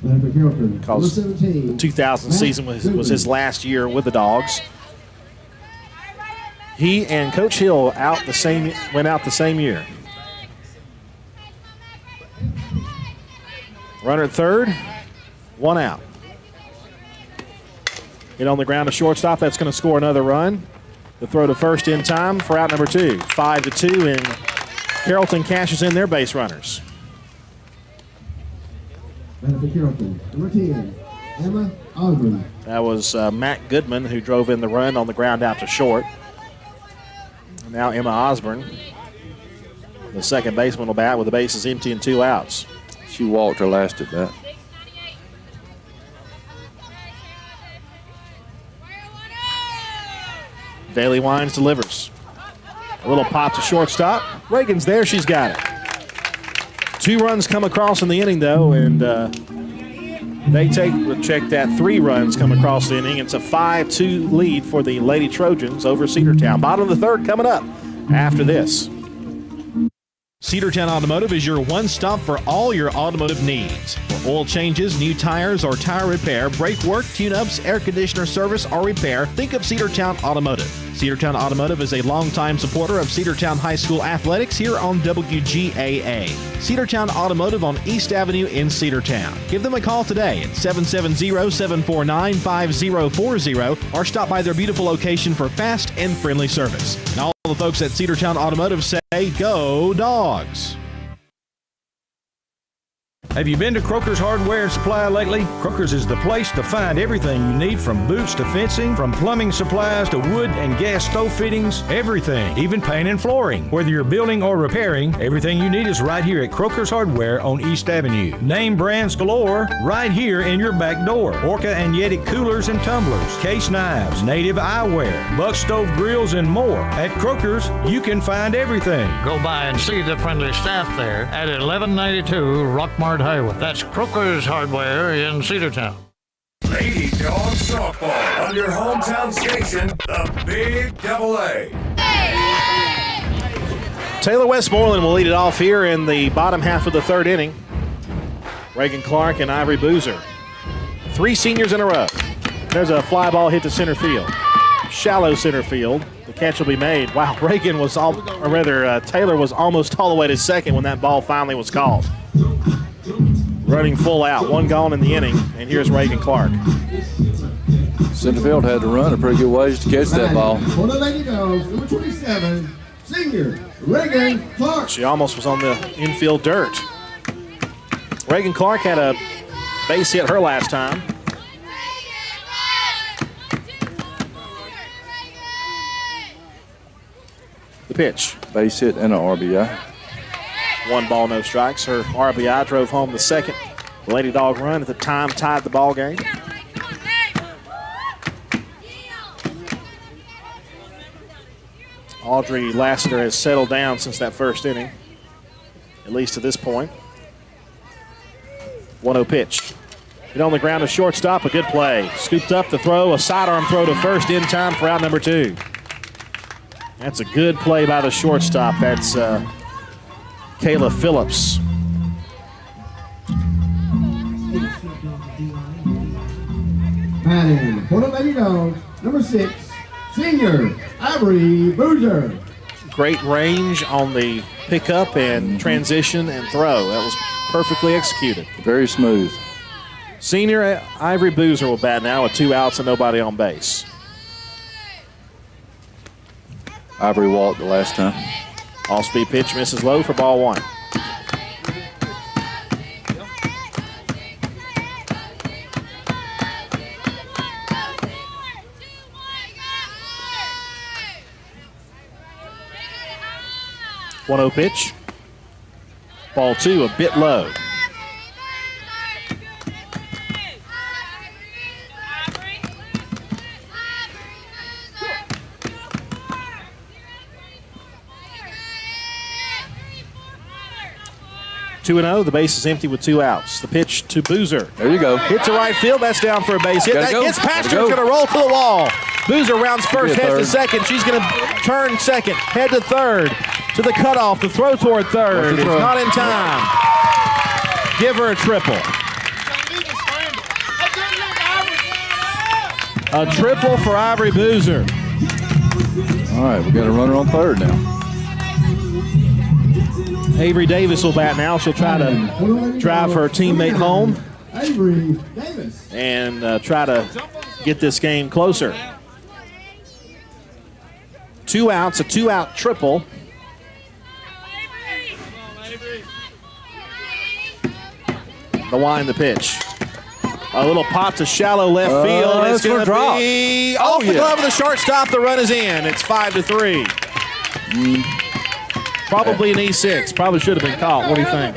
Speaker 3: Because the 2000 season was his last year with the Dogs. He and Coach Hill went out the same year. Runner at third, 1 out. Hit on the ground to shortstop. That's going to score another run. The throw to first in time for out number 2. 5-2, and Carrollton cashes in their base runners.
Speaker 5: Carrollton, number 10, Emma Osborne.
Speaker 3: That was Matt Goodman who drove in the run on the ground out to short. And now Emma Osborne, the second baseman, will bat with the bases empty and 2 outs.
Speaker 4: She walked her last at bat.
Speaker 3: Daly Wines delivers. A little pop to shortstop. Reagan's there. She's got it. 2 runs come across in the inning, though, and they check that 3 runs come across the inning. It's a 5-2 lead for the Lady Trojans over Cedartown. Bottom of the third coming up after this.
Speaker 7: Cedartown Automotive is your one-stop for all your automotive needs. For oil changes, new tires, or tire repair, brake work, tune-ups, air conditioner service, or repair, think of Cedartown Automotive. Cedartown Automotive is a longtime supporter of Cedartown High School athletics here on WGAA. Cedartown Automotive on East Avenue in Cedartown. Give them a call today at 770-749-5040 or stop by their beautiful location for fast and friendly service. And all the folks at Cedartown Automotive say, go Dogs!
Speaker 8: Have you been to Croker's Hardware and Supply lately? Croker's is the place to find everything you need, from boots to fencing, from plumbing supplies to wood and gas stove fittings, everything, even paint and flooring. Whether you're building or repairing, everything you need is right here at Croker's Hardware on East Avenue. Name brands galore right here in your back door. Orca and Yeti coolers and tumblers, case knives, native eyewear, buck stove grills, and more. At Croker's, you can find everything.
Speaker 6: Go by and see the friendly staff there at 1192 Rockmart Highway. That's Croker's Hardware in Cedartown.
Speaker 1: Lady Dawgs softball on your hometown station, the Big AA.
Speaker 3: Taylor Westmoreland will lead it off here in the bottom half of the third inning. Reagan Clark and Ivory Boozer. 3 seniors in a row. There's a fly ball hit to center field. Shallow center field. The catch will be made. Wow, Reagan was Taylor was almost all the way to second when that ball finally was called. Running full out, 1 gone in the inning, and here's Reagan Clark.
Speaker 4: Center field had to run a pretty good ways to catch that ball.
Speaker 5: For the Lady Dogs, number 27, senior Reagan Clark.
Speaker 3: She almost was on the infield dirt. Reagan Clark had a base hit her last time. The pitch.
Speaker 4: Base hit and an RBI.
Speaker 3: 1 ball, no strikes. Her RBI drove home the second Lady Dog run at the time, tied the ball game. Audrey Lassiter has settled down since that first inning, at least to this point. 1-0 pitch. Hit on the ground to shortstop, a good play. Scooped up the throw, a sidearm throw to first in time for out number 2. That's a good play by the shortstop. That's Kayla Phillips.
Speaker 5: Batting for the Lady Dogs, number 6, senior Ivory Boozer.
Speaker 3: Great range on the pickup and transition and throw. That was perfectly executed.
Speaker 4: Very smooth.
Speaker 3: Senior Ivory Boozer will bat now with 2 outs and nobody on base.
Speaker 4: Ivory walked the last time.
Speaker 3: Off-speed pitch misses low for ball 1. One-0 pitch. Ball 2, a bit low. Two and 0. The base is empty with 2 outs. The pitch to Boozer.
Speaker 4: There you go.
Speaker 3: Hit to right field. That's down for a base hit. That gets past her. It's going to roll to the wall. Boozer rounds first, heads to second. She's going to turn second, head to third. To the cutoff. The throw toward third. It's not in time. Give her a triple. A triple for Ivory Boozer.
Speaker 4: All right, we got a runner on third now.
Speaker 3: Avery Davis will bat now. She'll try to drive her teammate home
Speaker 5: Avery Davis.
Speaker 3: and try to get this game closer. 2 outs, a 2-out triple. The wind, the pitch. A little pop to shallow left field. It's going to be off the glove of the shortstop. The run is in. It's 5-3. Probably an E6. Probably should have been caught. What do you think?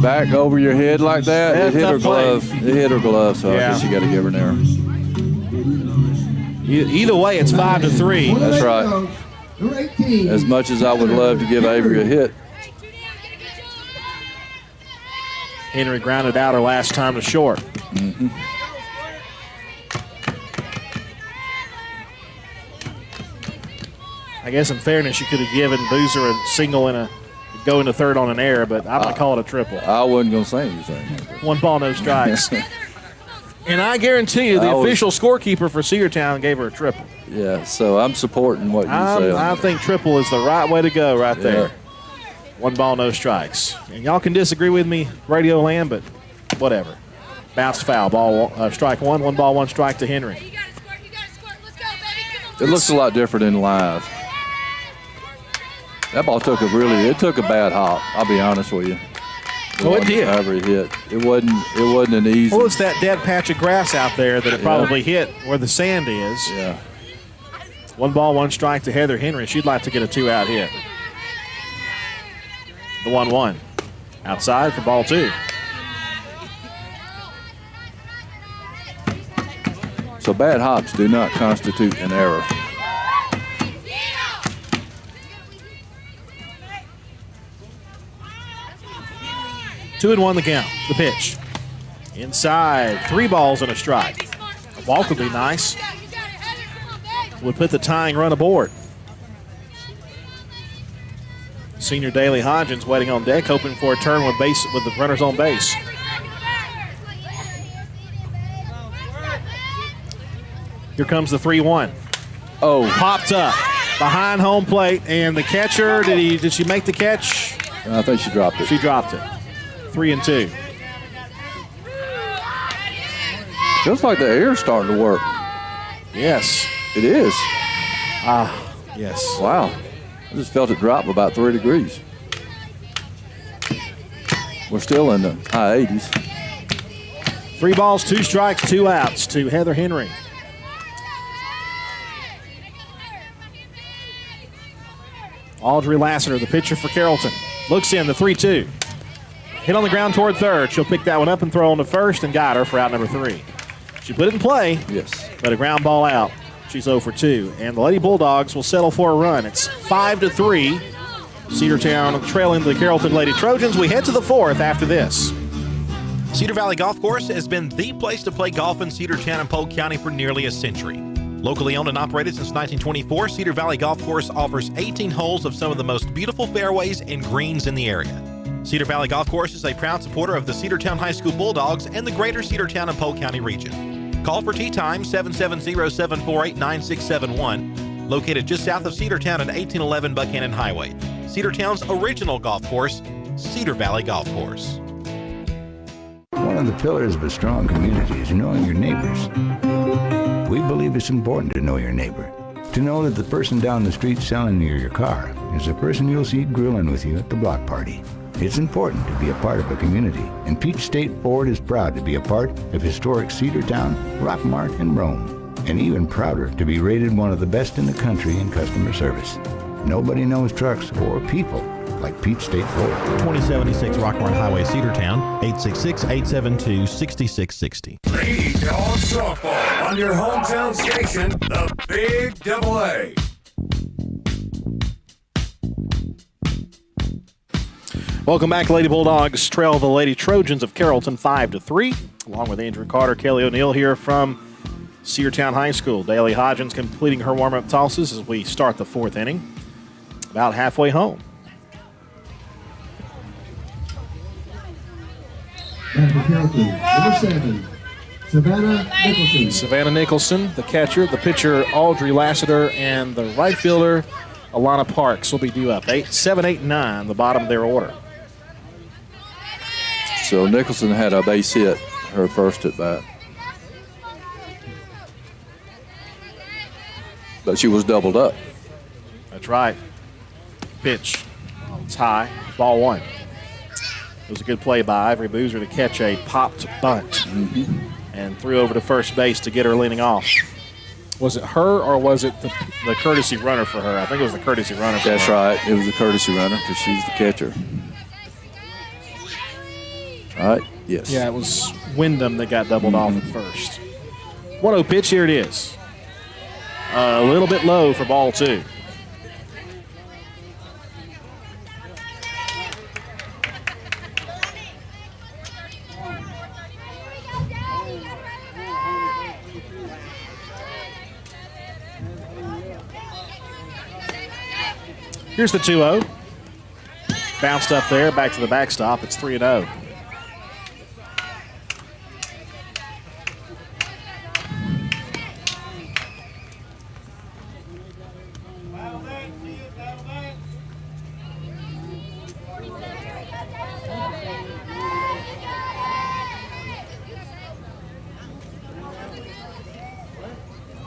Speaker 4: Back over your head like that. It hit her glove. It hit her glove, so I guess you got to give her an error.
Speaker 3: Either way, it's 5-3.
Speaker 4: That's right. As much as I would love to give Avery a hit.
Speaker 3: Henry grounded out her last time to short. I guess in fairness, you could have given Boozer a single and go into third on an error, but I'm going to call it a triple.
Speaker 4: I wasn't going to say anything.
Speaker 3: 1 ball, no strikes. And I guarantee you the official scorekeeper for Cedartown gave her a triple.
Speaker 4: Yeah, so I'm supporting what you say.
Speaker 3: I think triple is the right way to go right there. 1 ball, no strikes. And y'all can disagree with me, Radio Land, but whatever. Bounced foul. Ball strike 1. 1 ball, 1 strike to Henry.
Speaker 4: It looks a lot different in live. That ball took a bad hop. I'll be honest with you.
Speaker 3: It did.
Speaker 4: Ivory hit. It wasn't an easy.
Speaker 3: Well, it's that dead patch of grass out there that it probably hit where the sand is.
Speaker 4: Yeah.
Speaker 3: 1 ball, 1 strike to Heather Henry. She'd like to get a 2-out hit. The 1-1. Outside for ball 2.
Speaker 4: So bad hops do not constitute an error. Two and 1 the count. The pitch.
Speaker 3: Inside, 3 balls and a strike. A walk would be nice. Would put the tying run aboard. Senior Daley Hodgins waiting on deck, hoping for a turn with the runners on base. Here comes the 3-1.
Speaker 4: Oh,
Speaker 3: Popped up behind home plate, and the catcher, did she make the catch?
Speaker 4: I think she dropped it.
Speaker 3: She dropped it. 3-2.
Speaker 4: Feels like the air's starting to work.
Speaker 3: Yes.
Speaker 4: It is.
Speaker 3: Yes.
Speaker 4: Wow. I just felt it drop about 3 degrees. We're still in the high 80s.
Speaker 3: 3 balls, 2 strikes, 2 outs to Heather Henry. Audrey Lassiter, the pitcher for Carrollton. Looks in, the 3-2. Hit on the ground toward third. She'll pick that one up and throw on to first, and got her for out number 3. She put it in play.
Speaker 4: Yes.
Speaker 3: But a ground ball out. She's 0 for 2. And the Lady Bulldogs will settle for a run. It's 5-3. Cedartown trailing the Carrollton Lady Trojans. We head to the 4th after this.
Speaker 10: Cedar Valley Golf Course has been the place to play golf in Cedartown and Polk County for nearly a century. Locally owned and operated since 1924, Cedar Valley Golf Course offers 18 holes of some of the most beautiful fairways and greens in the area. Cedar Valley Golf Course is a proud supporter of the Cedartown High School Bulldogs and the greater Cedartown and Polk County region. Call for tee time 770-748-9671, located just south of Cedartown at 1811 Buchanan Highway. Cedartown's original golf course, Cedar Valley Golf Course.
Speaker 9: One of the pillars of a strong community is knowing your neighbors. We believe it's important to know your neighbor. To know that the person down the street selling you your car is the person you'll see grilling with you at the block party. It's important to be a part of a community, and Peach State Ford is proud to be a part of historic Cedartown, Rockmart, and Rome, and even prouder to be rated one of the best in the country in customer service. Nobody knows trucks or people like Peach State Ford.
Speaker 7: 2076 Rockmart Highway, Cedartown, 866-872-6660.
Speaker 1: Lady Dawgs softball on your hometown station, the Big AA.
Speaker 3: Welcome back. Lady Bulldogs trail the Lady Trojans of Carrollton 5-3, along with Andrew Carter, Kelly O'Neill here from Cedartown High School. Daley Hodgins completing her warm-up tosses as we start the 4th inning. About halfway home.
Speaker 5: And for Carrollton, number 7, Savannah Nicholson.
Speaker 3: Savannah Nicholson, the catcher, the pitcher, Audrey Lassiter, and the right fielder, Alana Parks, will be due up. 7, 8, 9, the bottom of their order.
Speaker 4: So Nicholson had a base hit, her first at bat. But she was doubled up.
Speaker 3: That's right. Pitch. It's high. Ball 1. It was a good play by Ivory Boozer to catch a popped bunt and threw over to first base to get her leaning off. Was it her or was it the courtesy runner for her? I think it was the courtesy runner for
Speaker 4: That's
Speaker 3: her.
Speaker 4: right. It was a courtesy runner because she's the catcher. All right. Yes.
Speaker 3: Yeah, it was Wyndham that got doubled off at first. 1-0 pitch. Here it is. A little bit low for ball 2. Here's the 2-0. Bounced up there, back to the backstop. It's 3-0.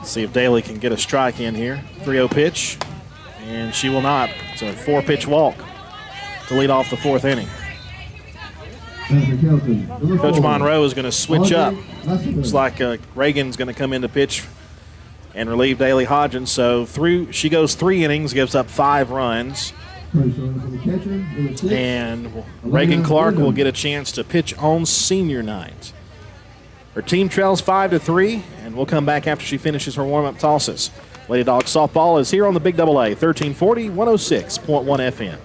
Speaker 3: See if Daley can get a strike in here. 3-0 pitch. And she will not. It's a 4-pitch walk to lead off the 4th inning. Coach Monroe is going to switch up. Looks like Reagan's going to come in to pitch and relieve Daley Hodgins. So she goes 3 innings, gives up 5 runs. And Reagan Clark will get a chance to pitch on senior night. Her team trails 5-3, and we'll come back after she finishes her warm-up tosses. Lady Dawgs softball is here on the Big AA, 1340, 106.1 FM.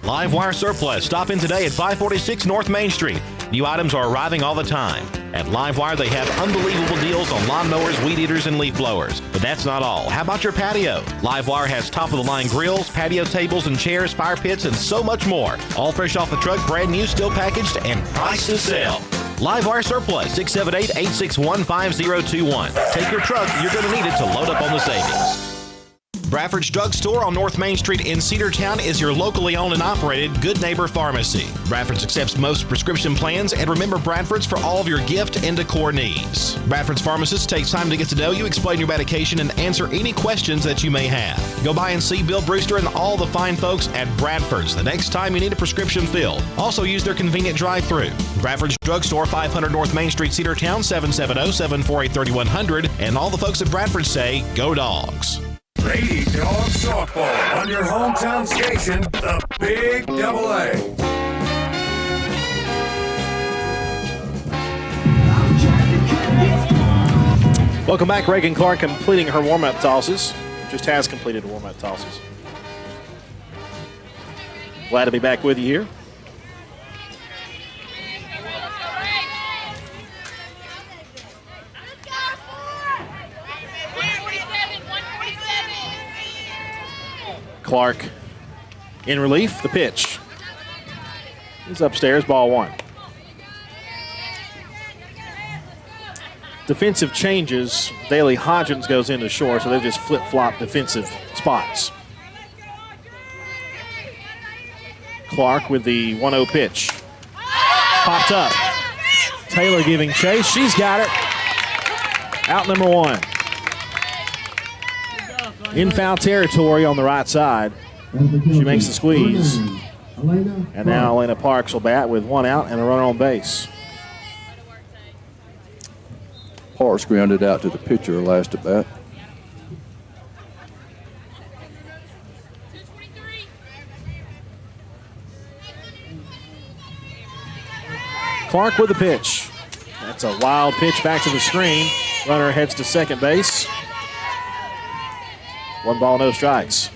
Speaker 10: Live Wire Surplus. Stop in today at 546 North Main Street. New items are arriving all the time. At Livewire, they have unbelievable deals on lawnmowers, weed eaters, and leaf blowers. But that's not all. How about your patio? Livewire has top-of-the-line grills, patio tables and chairs, fire pits, and so much more. All fresh off the truck, brand new, still packaged, and priced to sell. Livewire Surplus, 678-861-5021. Take your truck. You're going to need it to load up on the savings. Bradford's Drug Store on North Main Street in Cedartown is your locally owned and operated Good Neighbor Pharmacy. Bradford's accepts most prescription plans, and remember Bradford's for all of your gift and decor needs. Bradford's pharmacist takes time to get to know you, explain your medication, and answer any questions that you may have. Go by and see Bill Brewster and all the fine folks at Bradford's the next time you need a prescription filled. Also use their convenient drive-thru. Bradford's Drug Store, 500 North Main Street, Cedartown, 770-748-3100. And all the folks at Bradford say, go Dogs.
Speaker 1: Lady Dawgs Softball on your hometown station, the Big Double A.
Speaker 3: Welcome back. Reagan Clark completing her warm-up tosses. Just has completed warm-up tosses. Glad to be back with you here. Clark in relief. The pitch is upstairs. Ball one. Defensive changes. Daley Hodgins goes into shore, so they've just flip-flop defensive spots. Clark with the 1-0 pitch. Popped up. Taylor giving chase. She's got it. Out number one. In foul territory on the right side. She makes the squeeze. And now Elena Parks will bat with one out and a runner on base.
Speaker 4: Parks grounded out to the pitcher last at bat.
Speaker 3: Clark with the pitch. That's a wild pitch back to the screen. Runner heads to second base. 1 ball, no strikes.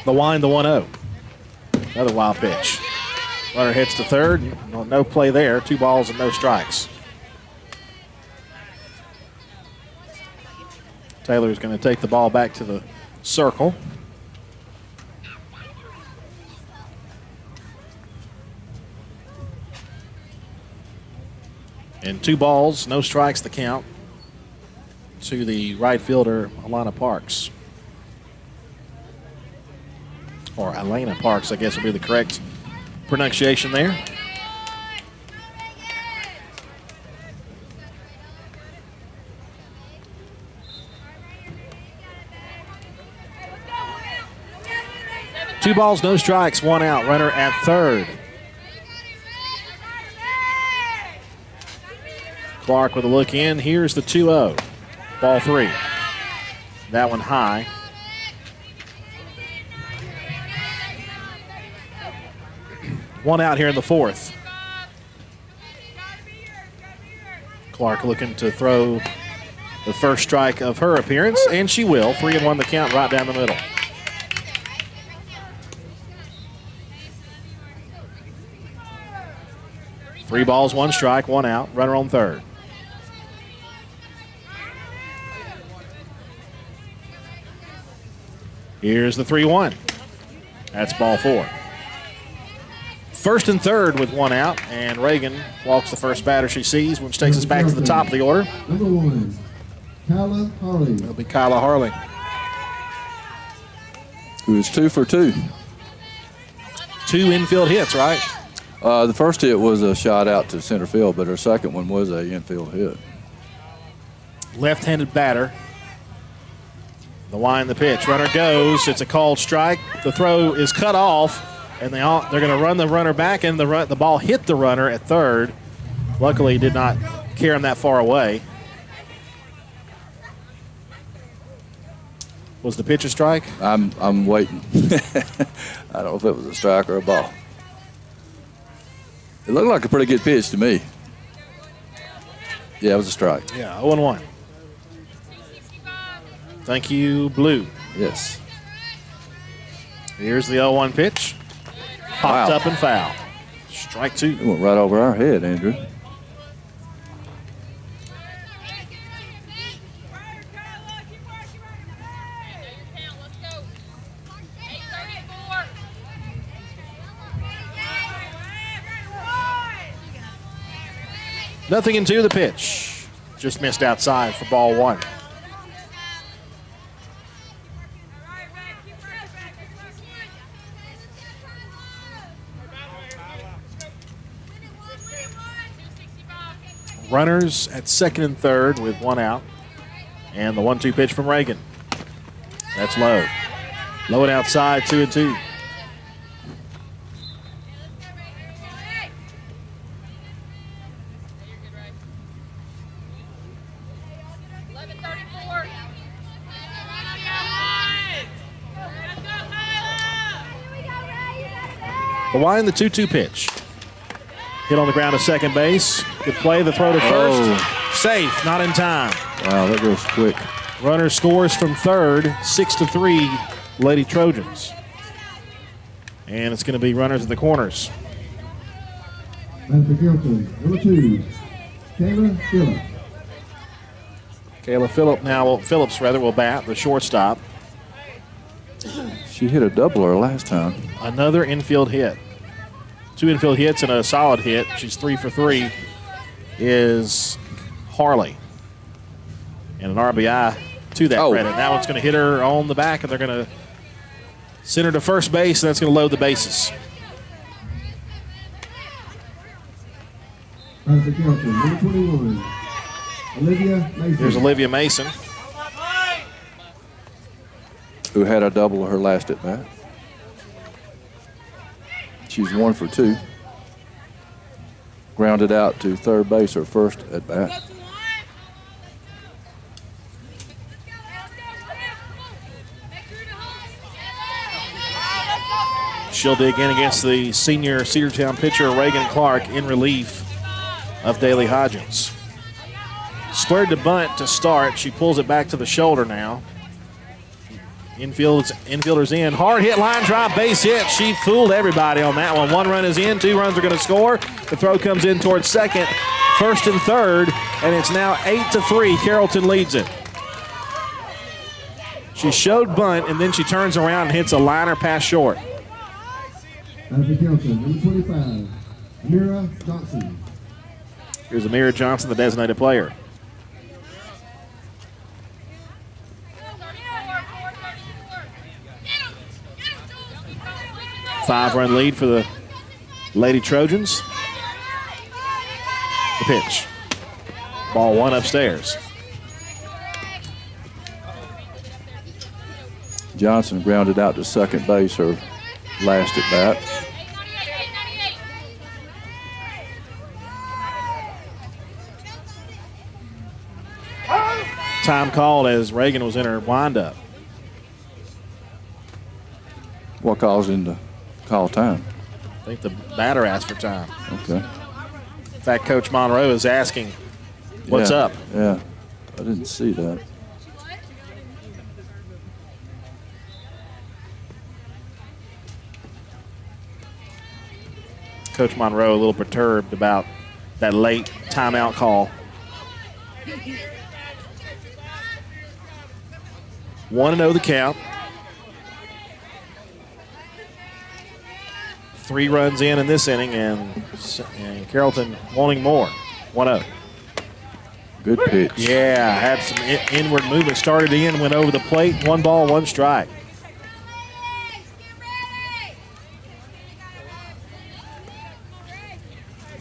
Speaker 3: The wind, the 1-0. Another wild pitch. Runner hits to third. No play there. 2 balls and no strikes. Taylor's going to take the ball back to the circle. And 2 balls, no strikes the count to the right fielder, Alana Parks. Or Elena Parks, I guess would be the correct pronunciation there. Two balls, no strikes, 1 out. Runner at third. Clark with a look in. Here's the 2-0. Ball 3. That one high. One out here in the fourth. Clark looking to throw the first strike of her appearance, and she will. 3-1 the count right down the middle. Three balls, 1 strike, 1 out. Runner on third. Here's the 3-1. That's ball 4. First and third with 1 out, and Reagan walks the first batter she sees, which takes us back to the top of the order.
Speaker 5: Number 1, Kyla Harley.
Speaker 3: It'll be Kyla Harley.
Speaker 4: Who is 2 for 2.
Speaker 3: 2 infield hits, right?
Speaker 4: The first hit was a shot out to center field, but her second one was a infield hit.
Speaker 3: Left-handed batter. The wind, the pitch. Runner goes. It's a called strike. The throw is cut off, and they're going to run the runner back, and the ball hit the runner at third. Luckily, he did not carry him that far away. Was the pitch a strike?
Speaker 4: I'm waiting. I don't know if it was a strike or a ball. It looked like a pretty good pitch to me. Yeah, it was a strike.
Speaker 3: Yeah, 0-1. Thank you, Blue.
Speaker 4: Yes.
Speaker 3: Here's the 0-1 pitch. Popped
Speaker 4: Wow.
Speaker 3: up and foul. Strike 2.
Speaker 4: It went right over our head, Andrew.
Speaker 3: Nothing in 2, the pitch. Just missed outside for ball 1. Runners at second and third with 1 out. And the 1-2 pitch from Reagan. That's low. Low and outside, 2-2. The wind, the 2-2 pitch. Hit on the ground to second base. Good play, the throw to first.
Speaker 4: Oh.
Speaker 3: Safe, not in time.
Speaker 4: Wow, that goes quick.
Speaker 3: Runner scores from third, 6-3, Lady Trojans. And it's going to be runners at the corners.
Speaker 5: And for Carrollton, number 2, Kayla Phillips.
Speaker 3: Kayla Phillips will bat, the shortstop.
Speaker 4: She hit a doubler last time.
Speaker 3: Another infield hit. 2 infield hits and a solid hit. She's 3 for 3. Is Harley. And an RBI to that credit. That one's going to hit her on the back, and they're going to send her to first base, and that's going to load the bases.
Speaker 5: And for Carrollton, number 21, Olivia Mason.
Speaker 3: Here's Olivia Mason.
Speaker 4: Who had a double her last at bat. She's 1 for 2. Grounded out to third base her first at bat.
Speaker 3: She'll dig in against the senior Cedartown pitcher Reagan Clark in relief of Daly Hodgins. Squared to bunt to start. She pulls it back to the shoulder now. Infielders in. Hard hit, line drive, base hit. She fooled everybody on that one. 1 run is in, 2 runs are going to score. The throw comes in towards second, first and third, and it's now 8-3. Carrollton leads it. She showed bunt, and then she turns around and hits a liner pass short.
Speaker 5: And for Carrollton, number 25, Amira Johnson.
Speaker 3: Here's Amira Johnson, the designated player. Five-run lead for the Lady Trojans. The pitch. Ball 1 upstairs.
Speaker 4: Johnson grounded out to second base her last at bat.
Speaker 3: Time called as Reagan was in her windup.
Speaker 4: What caused him to call time?
Speaker 3: I think the batter asked for time.
Speaker 4: Okay.
Speaker 3: In fact, Coach Monroe is asking, what's up?
Speaker 4: Yeah, I didn't see that.
Speaker 3: Coach Monroe a little perturbed about that late timeout call. 1-0 the count. 3 runs in this inning, and Carrollton wanting more. 1-0.
Speaker 4: Good pitch.
Speaker 3: Yeah, had some inward movement. Started in, went over the plate. 1 ball, 1 strike.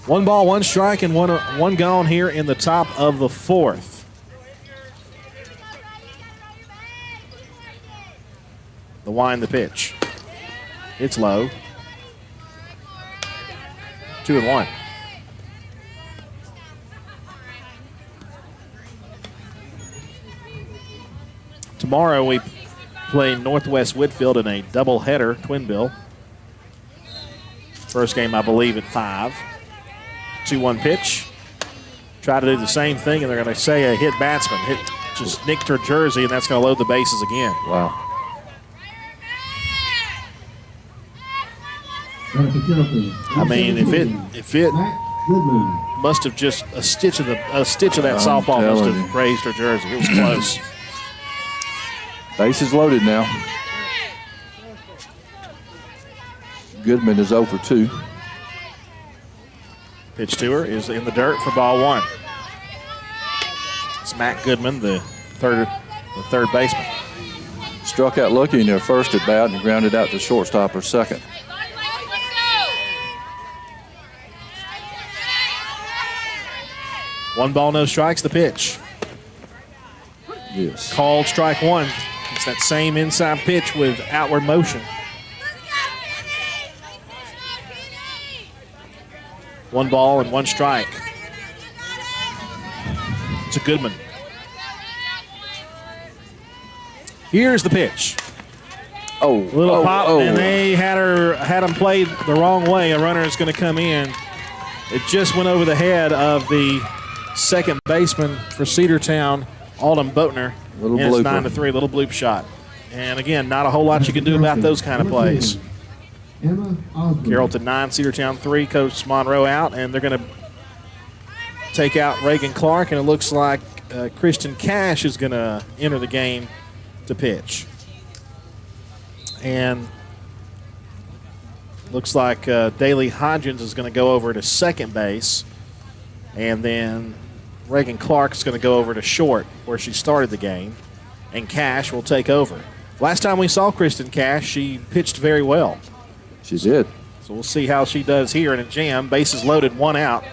Speaker 3: One ball, 1 strike, and one gone here in the top of the 4th. The wind, the pitch. It's low. 2-1. Tomorrow we play Northwest Whitfield in a doubleheader, twin bill. First game, I believe, at 5. 2-1 pitch. Try to do the same thing, and they're going to say a hit batsman. Just nicked her jersey, and that's going to load the bases again.
Speaker 4: Wow.
Speaker 3: I mean, if it must have just a stitch of that softball must have raised her jersey. It was close.
Speaker 4: Bases loaded now. Goodman is 0 for 2.
Speaker 3: Pitch to her is in the dirt for ball 1. It's Matt Goodman, the third baseman.
Speaker 4: Struck out looking in her first at bat and grounded out to shortstop her second.
Speaker 3: One ball, no strikes, the pitch.
Speaker 4: Yes.
Speaker 3: Called strike 1. It's that same inside pitch with outward motion. 1 ball and 1 strike. It's a Goodman. Here's the pitch. Little pop, and they had him played the wrong way. A runner is going to come in. It just went over the head of the second baseman for Cedartown, Alden Boatner.
Speaker 4: Little
Speaker 3: and it's
Speaker 4: blooper.
Speaker 3: 9-3, little bloop shot. And again, not a whole lot you can do about those kind of plays. Carrollton 9, Cedartown 3, Coach Monroe out, and they're going to take out Reagan Clark, and it looks like Kristen Cash is going to enter the game to pitch. And looks like Daly Hodgins is going to go over to second base, and then Reagan Clark is going to go over to short where she started the game, and Cash will take over. Last time we saw Kristen Cash, she pitched very well.
Speaker 4: She did.
Speaker 3: So we'll see how she does here in a jam. Bases loaded, 1 out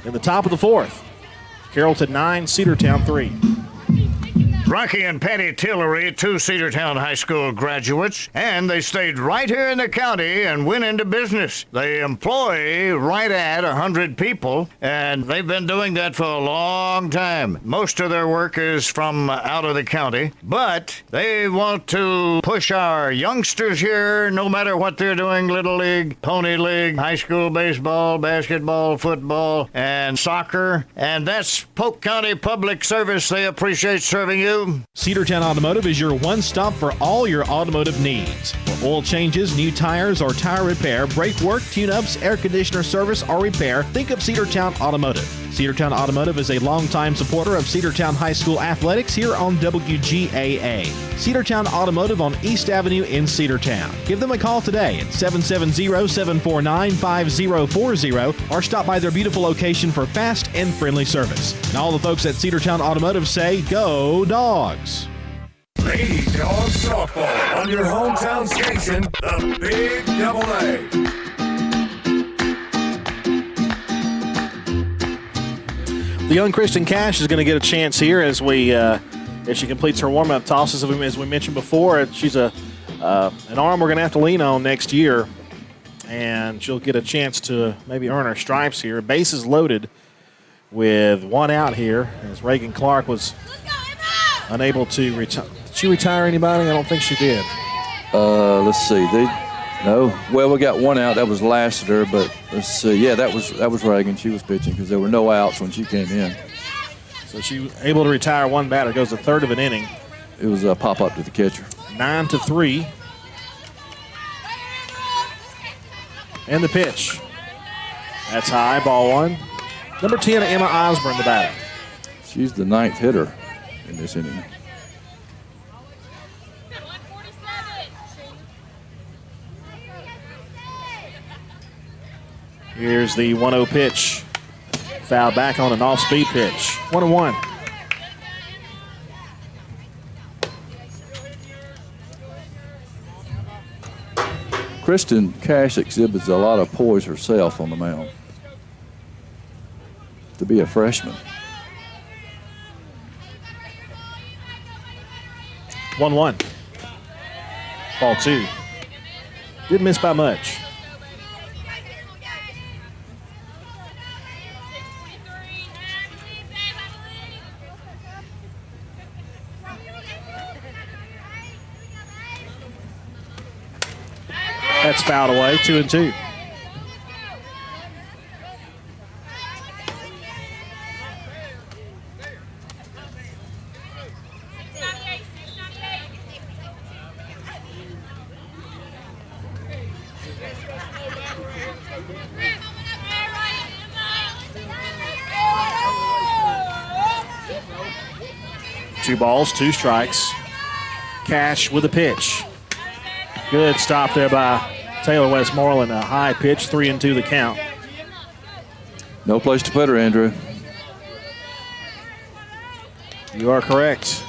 Speaker 3: in the top of the 4th. Carrollton 9, Cedartown 3.
Speaker 6: Rocky and Patty Tillery, 2 Cedartown High School graduates, and they stayed right here in the county and went into business. They employ right at 100 people, and they've been doing that for a long time. Most of their work is from out of the county, but they want to push our youngsters here, no matter what they're doing, Little League, Pony League, high school baseball, basketball, football, and soccer, and that's Polk County Public Service. They appreciate serving you.
Speaker 7: Cedartown Automotive is your one-stop for all your automotive needs. For oil changes, new tires, or tire repair, brake work, tune-ups, air conditioner service, or repair, think of Cedartown Automotive. Cedartown Automotive is a longtime supporter of Cedartown High School athletics here on WGAA. Cedartown Automotive on East Avenue in Cedartown. Give them a call today at 770-749-5040 or stop by their beautiful location for fast and friendly service. And all the folks at Cedartown Automotive say, go Dawgs!
Speaker 1: Lady Dawgs softball on your hometown station, the Big Double A.
Speaker 3: The young Kristen Cash is going to get a chance here as she completes her warm-up tosses. As we mentioned before, she's an arm we're going to have to lean on next year, and she'll get a chance to maybe earn her stripes here. Bases loaded with 1 out here as Reagan Clark was unable to retire. Did she retire anybody? I don't think she did.
Speaker 4: Let's see. No. Well, we got 1 out. That was Lassiter, but let's see. Yeah, that was Reagan. She was pitching because there were no outs when she came in.
Speaker 3: So she was able to retire 1 batter. Goes the 3rd of an inning.
Speaker 4: It was a pop-up to the catcher.
Speaker 3: 9-3. And the pitch. That's high, ball 1. Number 10, Emma Osborne, the batter.
Speaker 4: She's the 9th hitter in this inning.
Speaker 3: Here's the 1-0 pitch. Foul back on an off-speed pitch. 1-1.
Speaker 4: Kristen Cash exhibits a lot of poise herself on the mound. To be a freshman.
Speaker 3: 1-1. Ball 2. Didn't miss by much. That's fouled away, 2-2. 2 balls, 2 strikes. Cash with a pitch. Good stop there by Taylor Westmoreland. A high pitch, 3-2 the count.
Speaker 4: No place to put her, Andrew.
Speaker 3: You are correct.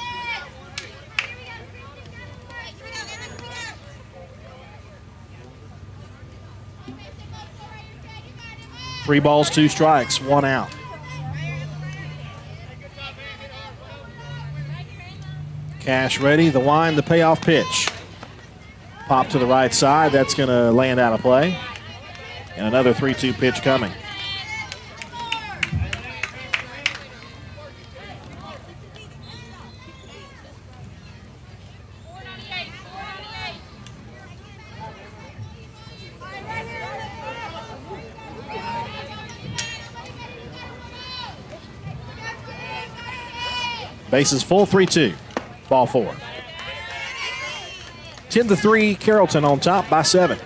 Speaker 3: Three balls, 2 strikes, 1 out. Cash ready, the wind, the payoff pitch. Pop to the right side, that's going to land out of play. And another 3-2 pitch coming. Bases full, 3-2. Ball 4. 10-3, Carrollton on top by 7.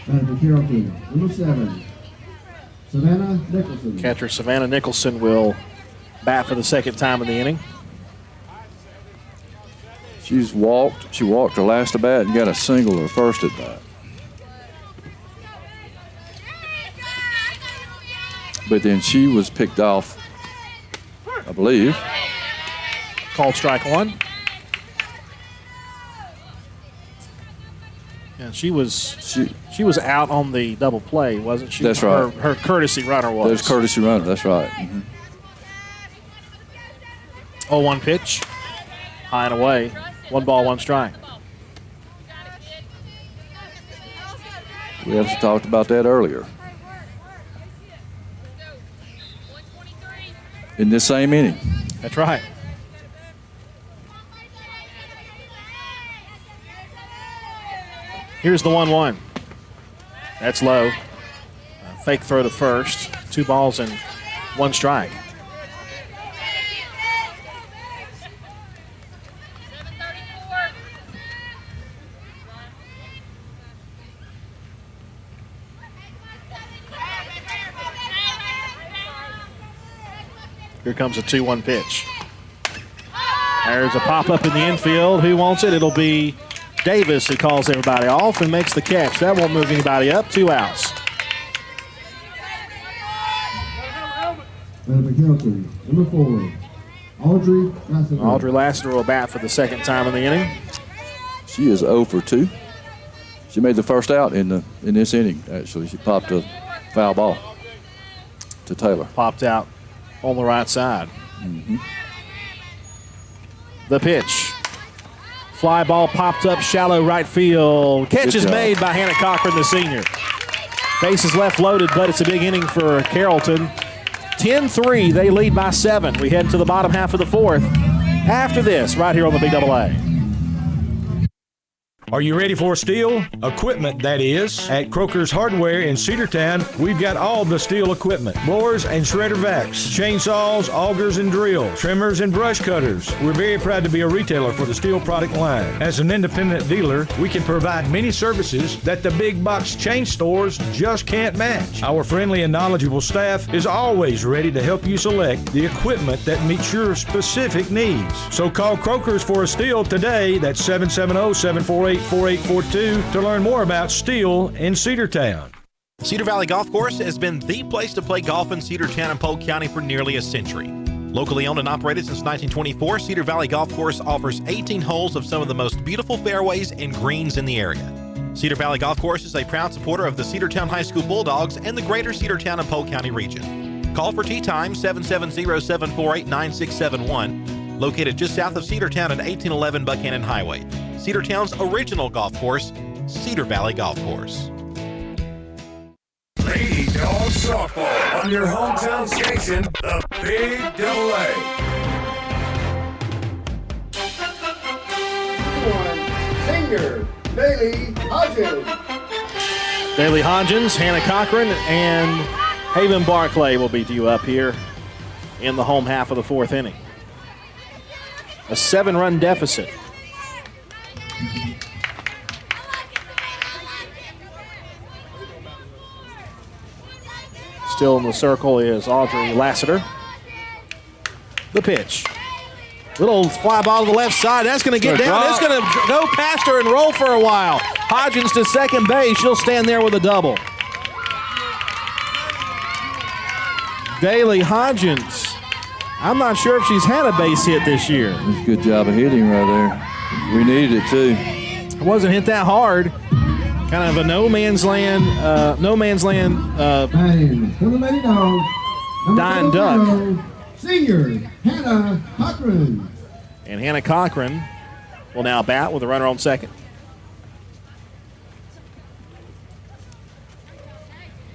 Speaker 5: And for Carrollton, number 7, Savannah Nicholson.
Speaker 3: Catcher Savannah Nicholson will bat for the second time in the inning.
Speaker 4: She walked her last at bat and got a single her first at bat. But then she was picked off, I believe.
Speaker 3: Called strike 1. And she was out on the double play, wasn't she?
Speaker 4: That's right.
Speaker 3: Her courtesy runner was.
Speaker 4: There's courtesy runner, that's right. Mm-hmm.
Speaker 3: 0-1 pitch. High and away. 1 ball, 1 strike.
Speaker 4: We also talked about that earlier. In this same inning.
Speaker 3: That's right. Here's the 1-1. That's low. Fake throw to first. 2 balls and 1 strike. Here comes a 2-1 pitch. There's a pop-up in the infield. Who wants it? It'll be Davis who calls everybody off and makes the catch. That won't move anybody up. 2 outs.
Speaker 5: And for Carrollton, number 4, Audrey Lassiter.
Speaker 3: Audrey Lassiter will bat for the second time in the inning.
Speaker 4: She is 0 for 2. She made the first out in this inning, actually. She popped a foul ball to Taylor.
Speaker 3: Popped out on the right side.
Speaker 4: Mm-hmm.
Speaker 3: The pitch. Fly ball popped up shallow right field. Catch is made by Hannah Cochran, the senior. Bases left loaded, but it's a big inning for Carrollton. 10-3, they lead by 7. We head to the bottom half of the 4th. After this, right here on the Big Double A.
Speaker 8: Are you ready for steel? Equipment, that is. At Croker's Hardware in Cedartown, we've got all the steel equipment. Blowers and shredder vacs, chainsaws, augers and drills, trimmers and brush cutters. We're very proud to be a retailer for the steel product line. As an independent dealer, we can provide many services that the big box chain stores just can't match. Our friendly and knowledgeable staff is always ready to help you select the equipment that meets your specific needs. So call Croker's for a steel today. That's 770-748-4842 to learn more about steel in Cedartown.
Speaker 10: Cedar Valley Golf Course has been the place to play golf in Cedartown and Polk County for nearly a century. Locally owned and operated since 1924, Cedar Valley Golf Course offers 18 holes of some of the most beautiful fairways and greens in the area. Cedar Valley Golf Course is a proud supporter of the Cedartown High School Bulldogs and the greater Cedartown and Polk County region. Call for tee time 770-748-9671, located just south of Cedartown at 1811 Buchanan Highway. Cedartown's original golf course, Cedar Valley Golf Course.
Speaker 1: Lady Dawgs softball on your hometown station, the Big Double A.
Speaker 5: Senior Bailey Hodgins.
Speaker 3: Bailey Hodgins, Hannah Cochran, and Haven Barclay will be due up here in the home half of the 4th inning. A 7-run deficit. Still in the circle is Audrey Lassiter. The pitch. Little fly ball to the left side. That's going to get down. It's going to go past her and roll for a while. Hodgins to second base. She'll stand there with a double. Daly Hodgins. I'm not sure if she's had a base hit this year.
Speaker 4: That's a good job of hitting right there. We needed it too.
Speaker 3: It wasn't hit that hard. Kind of a no man's land
Speaker 5: Batting for the Lady Dogs,
Speaker 3: dying duck.
Speaker 5: Senior Hannah Cochran.
Speaker 3: And Hannah Cochran will now bat with a runner on second.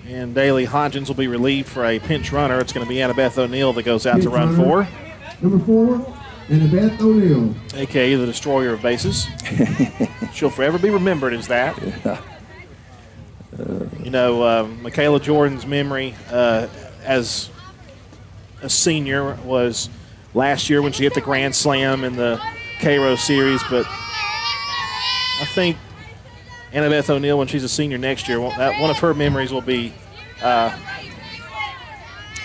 Speaker 3: And Daly Hodgins will be relieved for a pinch runner. It's going to be Annabeth O'Neill that goes out to run for.
Speaker 5: Number 4, Annabeth O'Neill.
Speaker 3: A.K.A. the destroyer of bases. She'll forever be remembered as that.
Speaker 4: Yeah.
Speaker 3: Michaela Jordan's memory as a senior was last year when she hit the Grand Slam in the Cairo Series, but I think Annabeth O'Neill, when she's a senior next year, one of her memories will be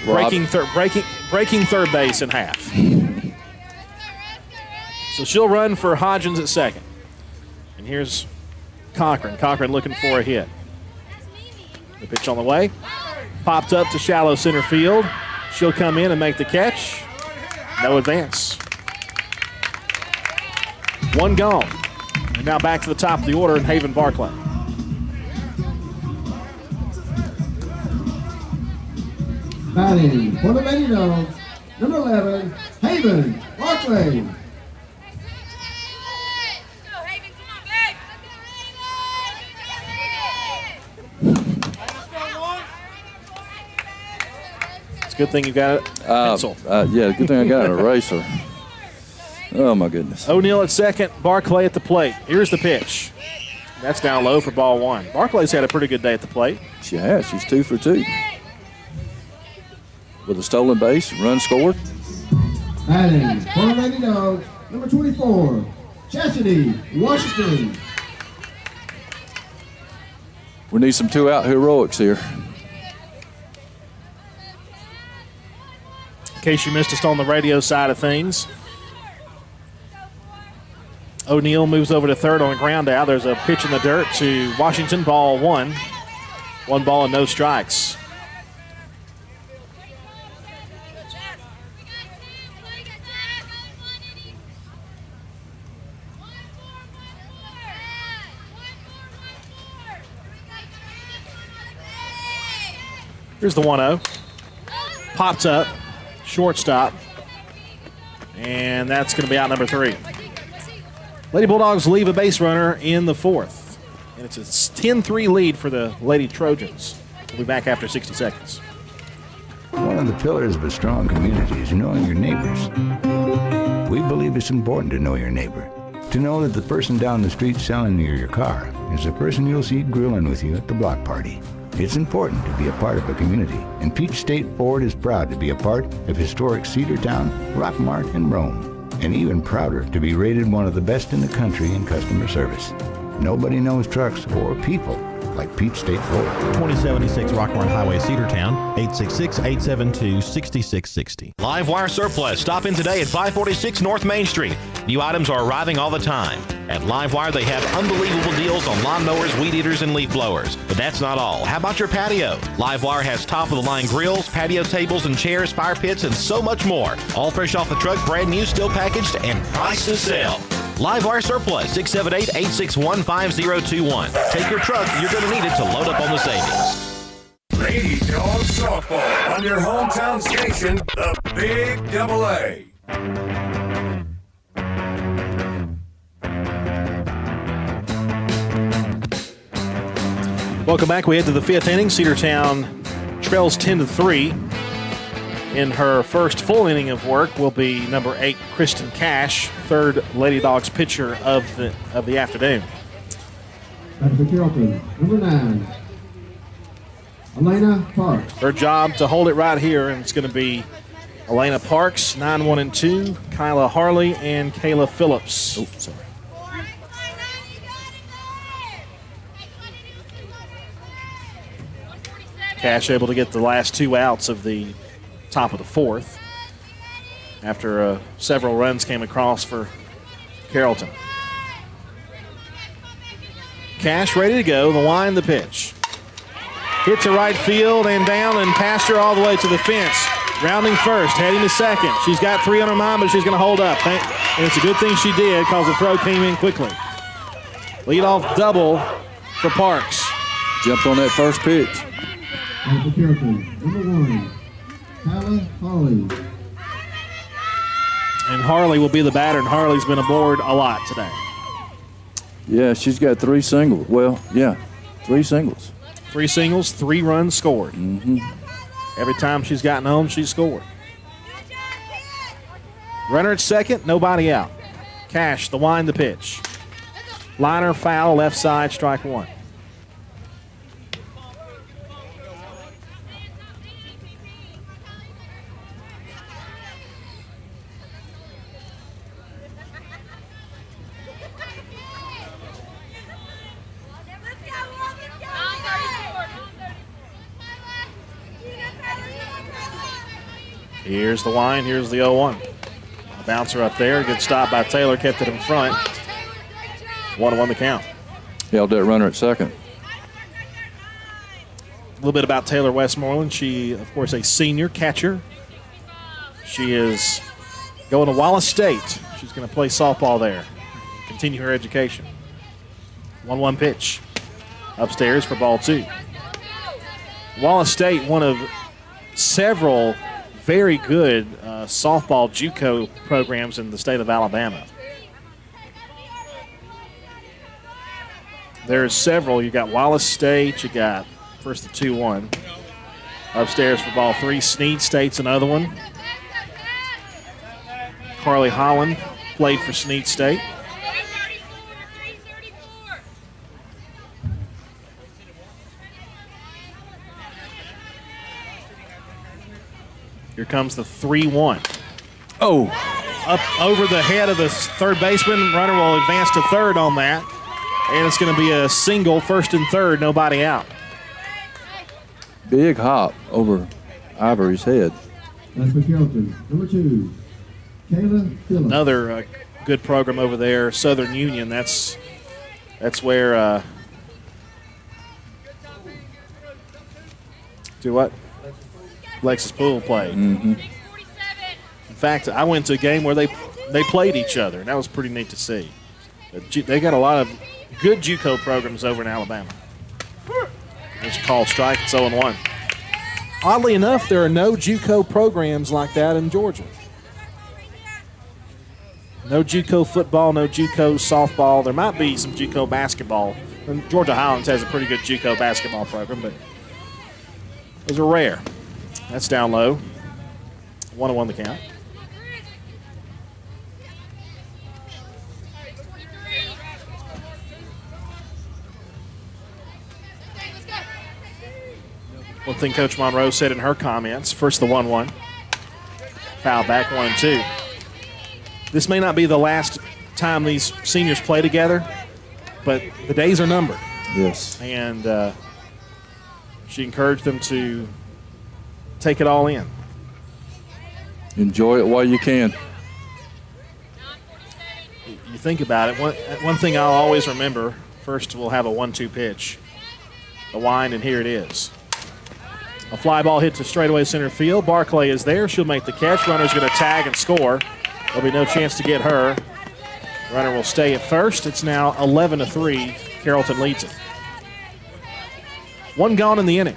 Speaker 3: breaking third base in half. So she'll run for Hodgins at second. And here's Cochran. Cochran looking for a hit. The pitch on the way. Popped up to shallow center field. She'll come in and make the catch. No advance. One gone. And now back to the top of the order in Haven Barclay.
Speaker 5: Batting for the Lady Dogs, number 11, Haven Barclay.
Speaker 3: It's a good thing you got a pencil.
Speaker 4: Yeah, good thing I got an eraser. Oh, my goodness.
Speaker 3: O'Neill at second, Barclay at the plate. Here's the pitch. That's down low for ball one. Barclay's had a pretty good day at the plate.
Speaker 4: She has. She's 2 for 2. With a stolen base, run scored.
Speaker 5: Batting for the Lady Dogs, number 24, Chastity Washington.
Speaker 4: We need some 2-out heroics here.
Speaker 3: In case you missed us on the radio side of things, O'Neill moves over to third on a ground out. There's a pitch in the dirt to Washington, ball one. 1 ball and no strikes. Here's the 1-0. Popped up, shortstop, and that's going to be out number 3. Lady Bulldogs leave a base runner in the 4th, and it's a 10-3 lead for the Lady Trojans. We'll be back after 60 seconds.
Speaker 9: One of the pillars of a strong community is knowing your neighbors. We believe it's important to know your neighbor. To know that the person down the street selling you your car is the person you'll see grilling with you at the block party. It's important to be a part of a community, and Peach State Ford is proud to be a part of historic Cedartown, Rockmart, and Rome, and even prouder to be rated one of the best in the country in customer service. Nobody knows trucks or people like Peach State Ford.
Speaker 7: 2076 Rockmart Highway, Cedartown, 866-872-6660.
Speaker 10: Livewire Surplus. Stop in today at 546 North Main Street. New items are arriving all the time. At Livewire, they have unbelievable deals on lawnmowers, weed eaters, and leaf blowers. But that's not all. How about your patio? Livewire has top-of-the-line grills, patio tables and chairs, fire pits, and so much more. All fresh off the truck, brand new, still packaged, and priced to sell. Livewire Surplus, 678-861-5021. Take your truck. You're going to need it to load up on the savings.
Speaker 1: Lady Dogs Softball on your hometown station, the Big AA.
Speaker 3: Welcome back. We head to the 5th inning. Cedartown trails 10-3. In her first full inning of work will be number 8, Kristen Cash, third Lady Dogs pitcher of the afternoon.
Speaker 5: Back for Carrollton, number 9, Elena Parks.
Speaker 3: Her job to hold it right here, and it's going to be Elena Parks, 9-1-2, Kyla Harley, and Kayla Phillips. Oh, sorry. Cash able to get the last 2 outs of the top of the 4th after several runs came across for Carrollton. Cash ready to go. The line, the pitch. Hit to right field and down and past her all the way to the fence. Rounding first, heading to second. She's got 3 on her mind, but she's going to hold up. And it's a good thing she did because the throw came in quickly. Leadoff double for Parks.
Speaker 4: Jumped on that first pitch.
Speaker 5: And for Carrollton, number 1, Tyler Harley.
Speaker 3: And Harley will be the batter, and Harley's been aboard a lot today.
Speaker 4: Yeah, she's got 3 singles. Well, yeah, 3 singles.
Speaker 3: 3 singles, 3 runs scored.
Speaker 4: Mm-hmm.
Speaker 3: Every time she's gotten home, she's scored. Runner at second, nobody out. Cash, the wind, the pitch. Liner, foul, left side, strike 1. Here's the line, here's the 0-1. A bouncer up there, good stop by Taylor, kept it in front. 1-1 the count.
Speaker 4: Held that runner at second.
Speaker 3: A little bit about Taylor Westmoreland. She, of course, a senior catcher. She is going to Wallace State. She's going to play softball there, continue her education. 1-1 pitch. Upstairs for ball 2. Wallace State, one of several very good softball JUCO programs in the state of Alabama. There's several. You got Wallace State. You got first the 2-1. Upstairs for ball 3. Snead State's another one. Carly Holland played for Snead State. Here comes the 3-1.
Speaker 4: Oh.
Speaker 3: Up over the head of the third baseman. Runner will advance to third on that. And it's going to be a single, first and third, nobody out.
Speaker 4: Big hop over Ivory's head.
Speaker 5: That's for Carrollton. Number 2, Kayla Phillips.
Speaker 3: Another good program over there, Southern Union. That's where do what? Lexus Poole played.
Speaker 4: Mm-hmm.
Speaker 3: In fact, I went to a game where they played each other, and that was pretty neat to see. They got a lot of good JUCO programs over in Alabama. It's called strike. It's 0-1. Oddly enough, there are no JUCO programs like that in Georgia. No JUCO football, no JUCO softball. There might be some JUCO basketball. And Georgia Highlands has a pretty good JUCO basketball program, but those are rare. That's down low. 1-1 the count. One thing Coach Monroe said in her comments, first the 1-1. Foul back, 1-2. This may not be the last time these seniors play together, but the days are numbered.
Speaker 4: Yes.
Speaker 3: And she encouraged them to take it all in.
Speaker 4: Enjoy it while you can.
Speaker 3: You think about it, one thing I'll always remember, first we'll have a 1-2 pitch. The wind, and here it is. A fly ball hit to straightaway center field. Barclay is there. She'll make the catch. Runner's going to tag and score. There'll be no chance to get her. Runner will stay at first. It's now 11-3. Carrollton leads it. One gone in the inning.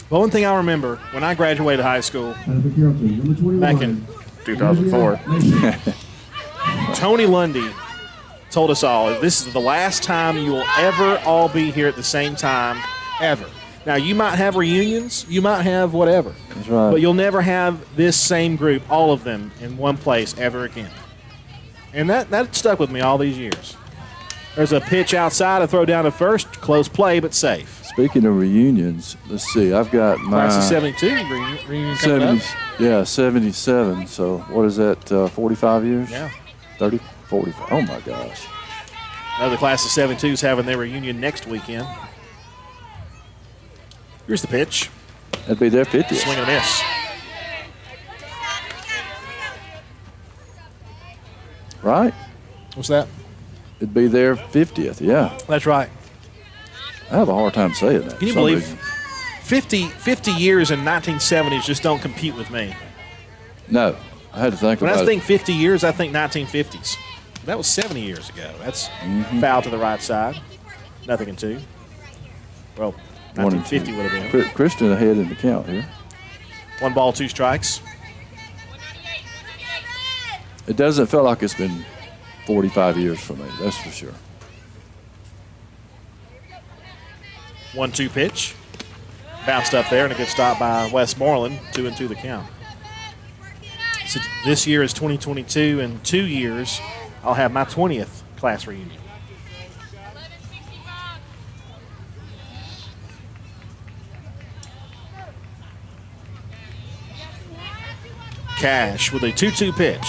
Speaker 3: But one thing I remember when I graduated high school back in 2004, Tony Lundy told us all, this is the last time you will ever all be here at the same time, ever. Now, you might have reunions, you might have whatever.
Speaker 4: That's right.
Speaker 3: But you'll never have this same group, all of them, in one place ever again. And that stuck with me all these years. There's a pitch outside, a throw down to first, close play, but safe.
Speaker 4: Speaking of reunions, let's see. I've got my
Speaker 3: Class of 72 reunion coming up.
Speaker 4: Yeah, 77. So what is that, 45 years?
Speaker 3: Yeah.
Speaker 4: 30, 45. Oh, my gosh.
Speaker 3: Another class of 72 is having their reunion next weekend. Here's the pitch.
Speaker 4: That'd be their 50th.
Speaker 3: Swing and a miss.
Speaker 4: Right?
Speaker 3: What's that?
Speaker 4: It'd be their 50th, yeah.
Speaker 3: That's right.
Speaker 4: I have a hard time saying that.
Speaker 3: Can you believe 50 years in 1970s just don't compute with me?
Speaker 4: No. I had to think
Speaker 3: when
Speaker 4: about it.
Speaker 3: When I think 50 years, I think 1950s. That was 70 years ago. That's foul to the right side. Nothing in two. Well, 1950 would have been.
Speaker 4: Christian ahead in the count here.
Speaker 3: 1 ball, 2 strikes.
Speaker 4: It doesn't feel like it's been 45 years for me, that's for sure.
Speaker 3: 1-2 pitch. Bounced up there and a good stop by Westmoreland. 2-2 the count. So this year is 2022. In 2 years, I'll have my 20th class reunion. Cash with a 2-2 pitch.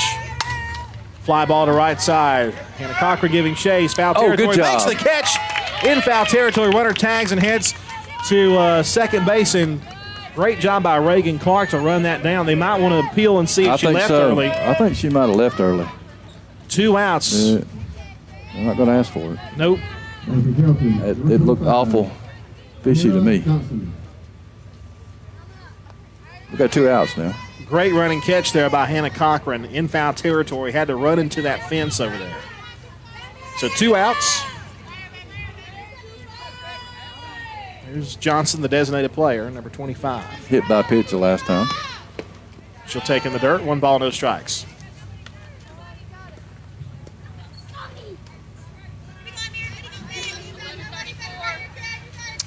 Speaker 3: Fly ball to right side. Hannah Cochran giving chase. Foul territory.
Speaker 4: Good job.
Speaker 3: Makes the catch in foul territory. Runner tags and heads to second base. And great job by Reagan Clark to run that down. They might want to appeal and see if she left early.
Speaker 4: I think she might have left early.
Speaker 3: 2 outs.
Speaker 4: I'm not going to ask for it.
Speaker 3: Nope.
Speaker 4: It looked awful fishy to me. We got 2 outs now.
Speaker 3: Great running catch there by Hannah Cochran in foul territory. Had to run into that fence over there. So 2 outs. Here's Johnson, the designated player, number 25.
Speaker 4: Hit by pitch the last time.
Speaker 3: She'll take in the dirt. 1 ball, no strikes.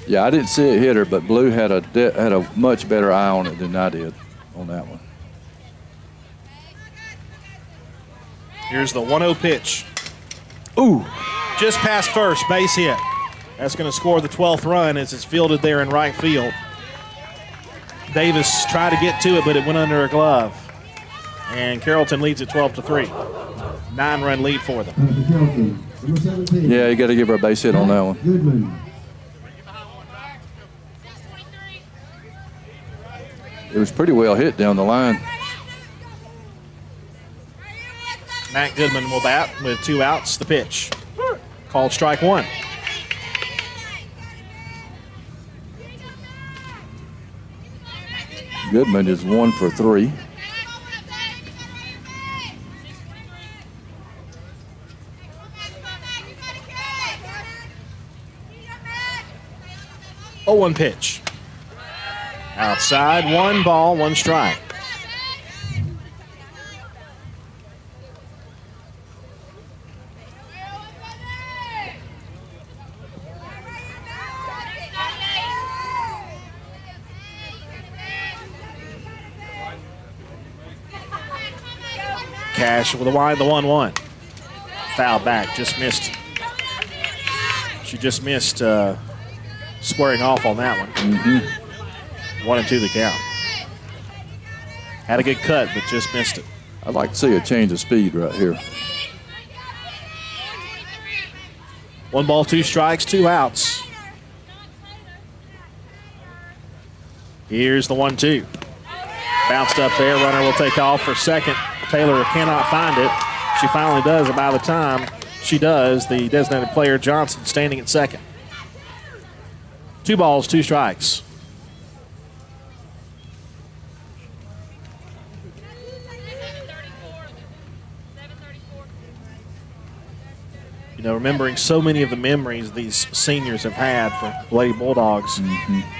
Speaker 4: Yeah, I didn't see it hit her, but Blue had a much better eye on it than I did on that one.
Speaker 3: Here's the 1-0 pitch.
Speaker 4: Ooh.
Speaker 3: Just past first, base hit. That's going to score the 12th run as it's fielded there in right field. Davis tried to get to it, but it went under her glove. And Carrollton leads at 12-3. 9-run lead for them.
Speaker 4: Yeah, you got to give her a base hit on that one.
Speaker 5: Goodman.
Speaker 4: It was pretty well hit down the line.
Speaker 3: Matt Goodman will bat with 2 outs. The pitch. Called strike 1.
Speaker 4: Goodman is 1 for 3.
Speaker 3: Oh, 1 pitch. Outside, 1 ball, 1 strike. Cash with a wide, the 1-1. Foul back, just missed. She just missed squaring off on that one. 1-2 the count. Had a good cut, but just missed it.
Speaker 4: I'd like to see a change of speed right here.
Speaker 3: 1 ball, 2 strikes, 2 outs. Here's the 1-2. Bounced up there. Runner will take off for second. Taylor cannot find it. She finally does, and by the time she does, the designated player Johnson standing at second. 2 balls, 2 strikes. You know, remembering so many of the memories these seniors have had for Lady Bulldogs.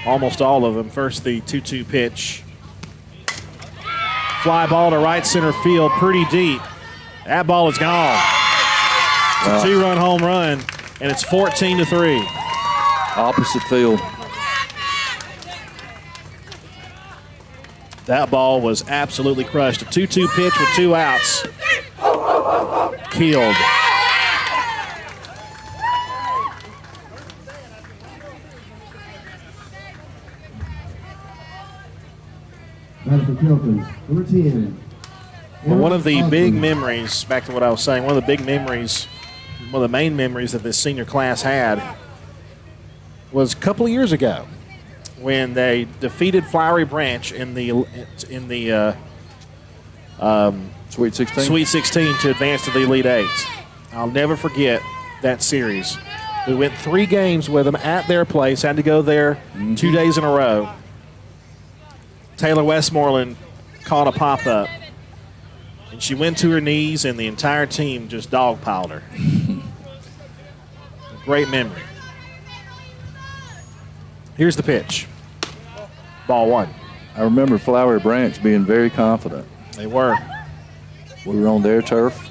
Speaker 3: Almost all of them. First, the 2-2 pitch. Fly ball to right center field, pretty deep. That ball is gone. It's a 2-run home run, and it's 14-3.
Speaker 4: Opposite field.
Speaker 3: That ball was absolutely crushed. A 2-2 pitch with 2 outs. Killed.
Speaker 5: Batter for Carrollton, number 10.
Speaker 3: Well, one of the big memories, back to what I was saying, one of the big memories, one of the main memories that this senior class had was a couple of years ago. when they defeated Flowery Branch in the
Speaker 4: Sweet 16.
Speaker 3: Sweet 16 to advance to the Elite Eight. I'll never forget that series. We went 3 games with them at their place, had to go there 2 days in a row. Taylor Westmoreland caught a pop-up, and she went to her knees, and the entire team just dogpiled her. Great memory. Here's the pitch. Ball 1.
Speaker 4: I remember Flowery Branch being very confident.
Speaker 3: They were.
Speaker 4: We were on their turf.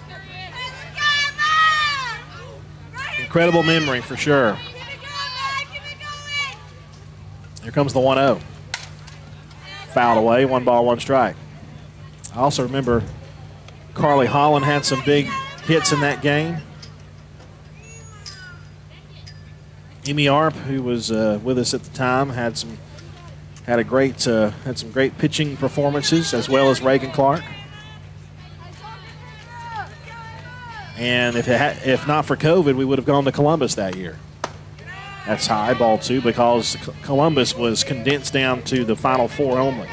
Speaker 3: Incredible memory for sure. Here comes the 1-0. Fouled away, 1 ball, 1 strike. I also remember Carly Holland had some big hits in that game. Amy Arp, who was with us at the time, had some great pitching performances, as well as Reagan Clark. And if not for COVID, we would have gone to Columbus that year. That's high, ball 2, because Columbus was condensed down to the Final 4 only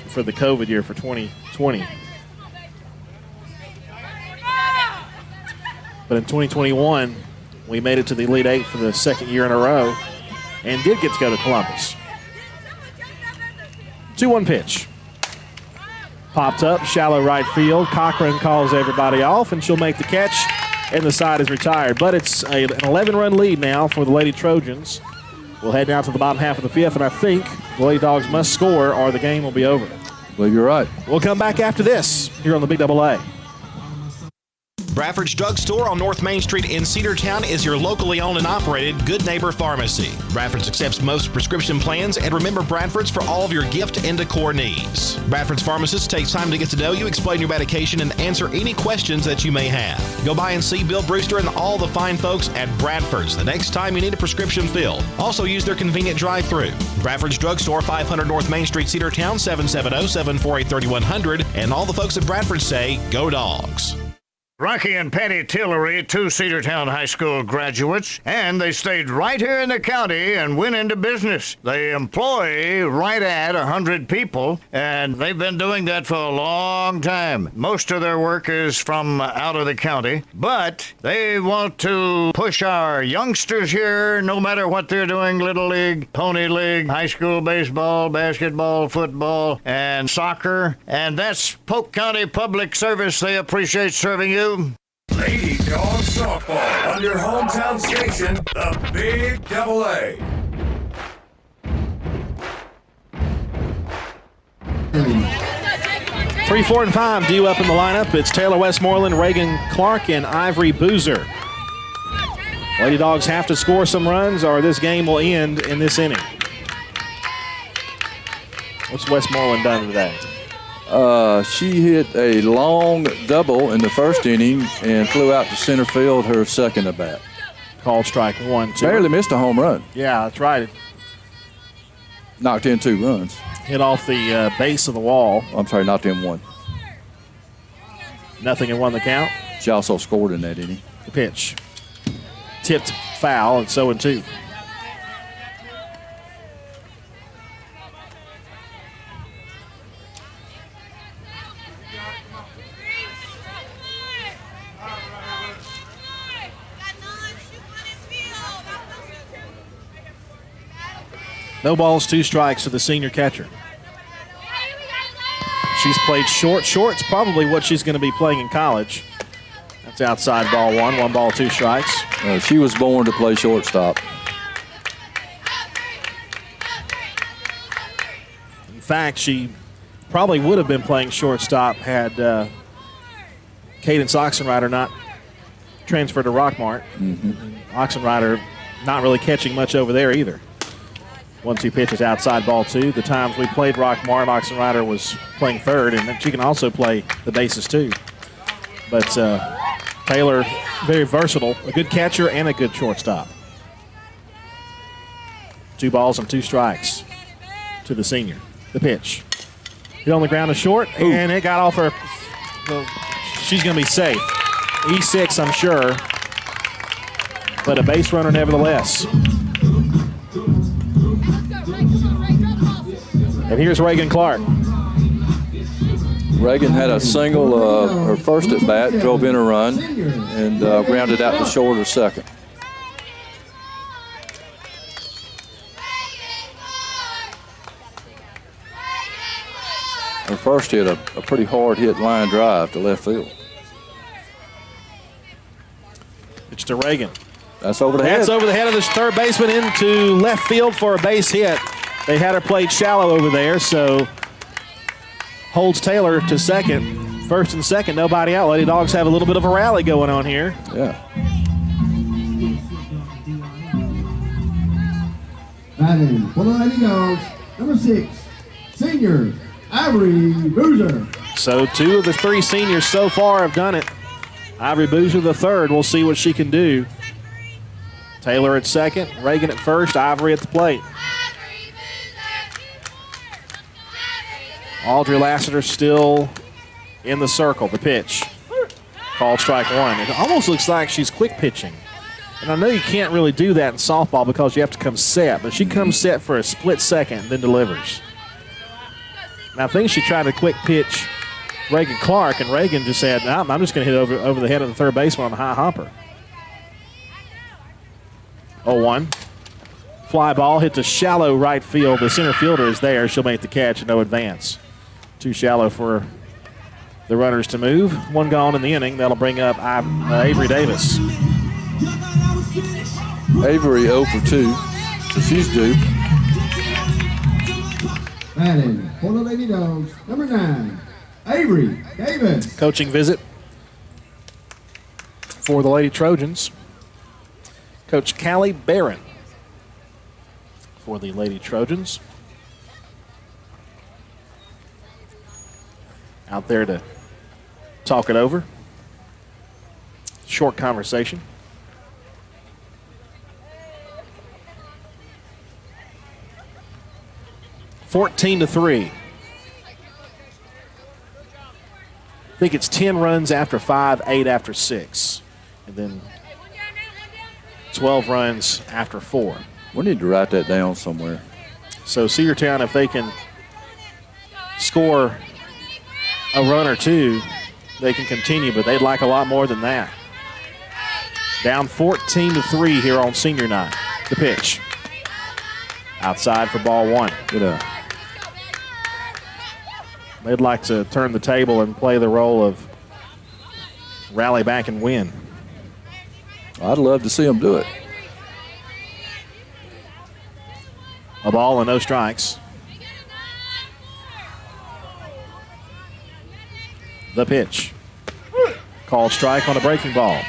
Speaker 3: for the COVID year for 2020. But in 2021, we made it to the Elite Eight for the 2nd year in a row and did get to go to Columbus. 2-1 pitch. Popped up, shallow right field. Cochran calls everybody off, and she'll make the catch, and the side is retired. But it's an 11-run lead now for the Lady Trojans. We'll head down to the bottom half of the 5th, and I think the Lady Dogs must score or the game will be over.
Speaker 4: I believe you're right.
Speaker 3: We'll come back after this here on the Big Double A.
Speaker 10: Bradford's Drug Store on North Main Street in Cedartown is your locally owned and operated Good Neighbor Pharmacy. Bradford's accepts most prescription plans, and remember Bradford's for all of your gift and decor needs. Bradford's pharmacist takes time to get to know you, explain your medication, and answer any questions that you may have. Go by and see Bill Brewster and all the fine folks at Bradford's the next time you need a prescription filled. Also use their convenient drive-thru. Bradford's Drug Store, 500 North Main Street, Cedartown, 770-748-3100. And all the folks at Bradford say, go Dogs.
Speaker 6: Rocky and Patty Tillery, 2 Cedartown High School graduates, and they stayed right here in the county and went into business. They employ right at 100 people, and they've been doing that for a long time. Most of their work is from out of the county, but they want to push our youngsters here, no matter what they're doing, Little League, Pony League, high school baseball, basketball, football, and soccer, and that's Polk County Public Service. They appreciate serving you.
Speaker 1: Lady Dogs softball on your hometown station, the Big Double A.
Speaker 3: Three, 4, and 5 due up in the lineup. It's Taylor Westmoreland, Reagan Clark, and Ivory Boozer. Lady Dogs have to score some runs or this game will end in this inning. What's Westmoreland done today?
Speaker 4: She hit a long double in the first inning and flew out to center field her second at bat.
Speaker 3: Called strike 1, 2.
Speaker 4: Barely missed a home run.
Speaker 3: Yeah, that's right.
Speaker 4: Knocked in 2 runs.
Speaker 3: Hit off the base of the wall.
Speaker 4: I'm sorry, knocked in 1.
Speaker 3: Nothing and 1 the count.
Speaker 4: She also scored in that inning.
Speaker 3: The pitch. Tipped foul, and so in 2. No balls, 2 strikes to the senior catcher. She's played short. Short's probably what she's going to be playing in college. That's outside ball 1. 1 ball, 2 strikes.
Speaker 4: She was born to play shortstop.
Speaker 3: In fact, she probably would have been playing shortstop had Cadence Oxenrider not transferred to Rockmart. Oxenrider not really catching much over there either. 1-2 pitches outside ball 2. The times we played Rockmart, Oxenrider was playing third, and then she can also play the bases too. But Taylor, very versatile, a good catcher and a good shortstop. 2 balls and 2 strikes to the senior. The pitch. Hit on the ground to short, and it got off her. She's going to be safe. E6, I'm sure, but a base runner nevertheless. And here's Reagan Clark.
Speaker 4: Reagan had a single her first at bat, drove in a run, and grounded out to short her second. Her first hit a pretty hard hit line drive to left field.
Speaker 3: It's to Reagan.
Speaker 4: That's over the head.
Speaker 3: That's over the head of this third baseman into left field for a base hit. They had her played shallow over there, so holds Taylor to second. First and second, nobody out. Lady Dogs have a little bit of a rally going on here.
Speaker 4: Yeah.
Speaker 5: Batting for the Lady Dogs, number 6, senior Ivory Boozer.
Speaker 3: So 2 of the 3 seniors so far have done it. Ivory Boozer the third. We'll see what she can do. Taylor at second, Reagan at first, Ivory at the plate. Audrey Lassiter still in the circle. The pitch. Called strike 1. It almost looks like she's quick pitching. And I know you can't really do that in softball because you have to come set, but she comes set for a split second, then delivers. And I think she tried to quick pitch Reagan Clark, and Reagan just said, no, I'm just going to hit over the head of the third baseman on the high hopper. 0-1. Fly ball hit to shallow right field. The center fielder is there. She'll make the catch and no advance. Too shallow for the runners to move. 1 gone in the inning. That'll bring up Avery Davis.
Speaker 4: Avery 0 for 2, so she's due.
Speaker 5: Batting for the Lady Dogs, number 9, Avery Davis.
Speaker 3: Coaching visit for the Lady Trojans. Coach Callie Barron for the Lady Trojans. Out there to talk it over. Short conversation. (14-3). I think it's 10 runs after 5, 8 after 6, and then 12 runs after 4.
Speaker 4: We need to write that down somewhere.
Speaker 3: So Cedartown, if they can score a run or 2, they can continue, but they'd like a lot more than that. Down 14-3 here on senior night. The pitch. Outside for ball 1.
Speaker 4: Good.
Speaker 3: They'd like to turn the table and play the role of rally back and win.
Speaker 4: I'd love to see them do it.
Speaker 3: A ball and no strikes. The pitch. Called strike on a breaking ball.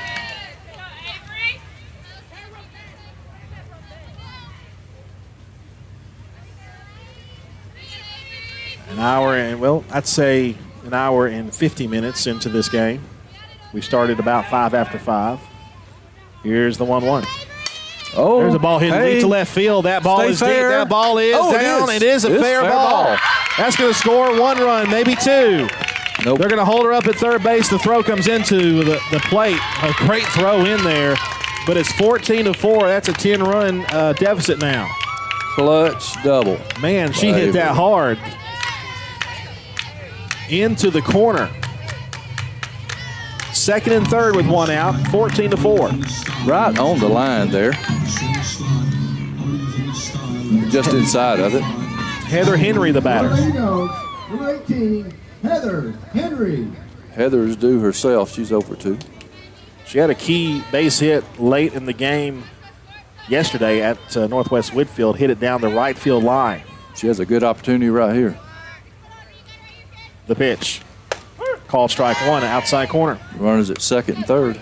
Speaker 3: An hour and, well, I'd say an hour and 50 minutes into this game. We started about 5 after 5. Here's the 1-1.
Speaker 4: Oh,
Speaker 3: there's a ball hit deep to left field. That ball is deep. That ball is down. It is a fair ball. That's going to score 1 run, maybe 2.
Speaker 4: Nope.
Speaker 3: They're going to hold her up at third base. The throw comes into the plate. A great throw in there, but it's 14-4. That's a 10-run deficit now.
Speaker 4: Clutch double.
Speaker 3: Man, she hit that hard. Into the corner. Second and third with 1 out, 14-4.
Speaker 4: Right on the line there. Just inside of it.
Speaker 3: Heather Henry, the batter.
Speaker 5: Number 18, Heather Henry.
Speaker 4: Heather's due herself. She's over 2.
Speaker 3: She had a key base hit late in the game yesterday at Northwest Whitfield, hit it down the right field line.
Speaker 4: She has a good opportunity right here.
Speaker 3: The pitch. Called strike 1, outside corner.
Speaker 4: Runners at second and third.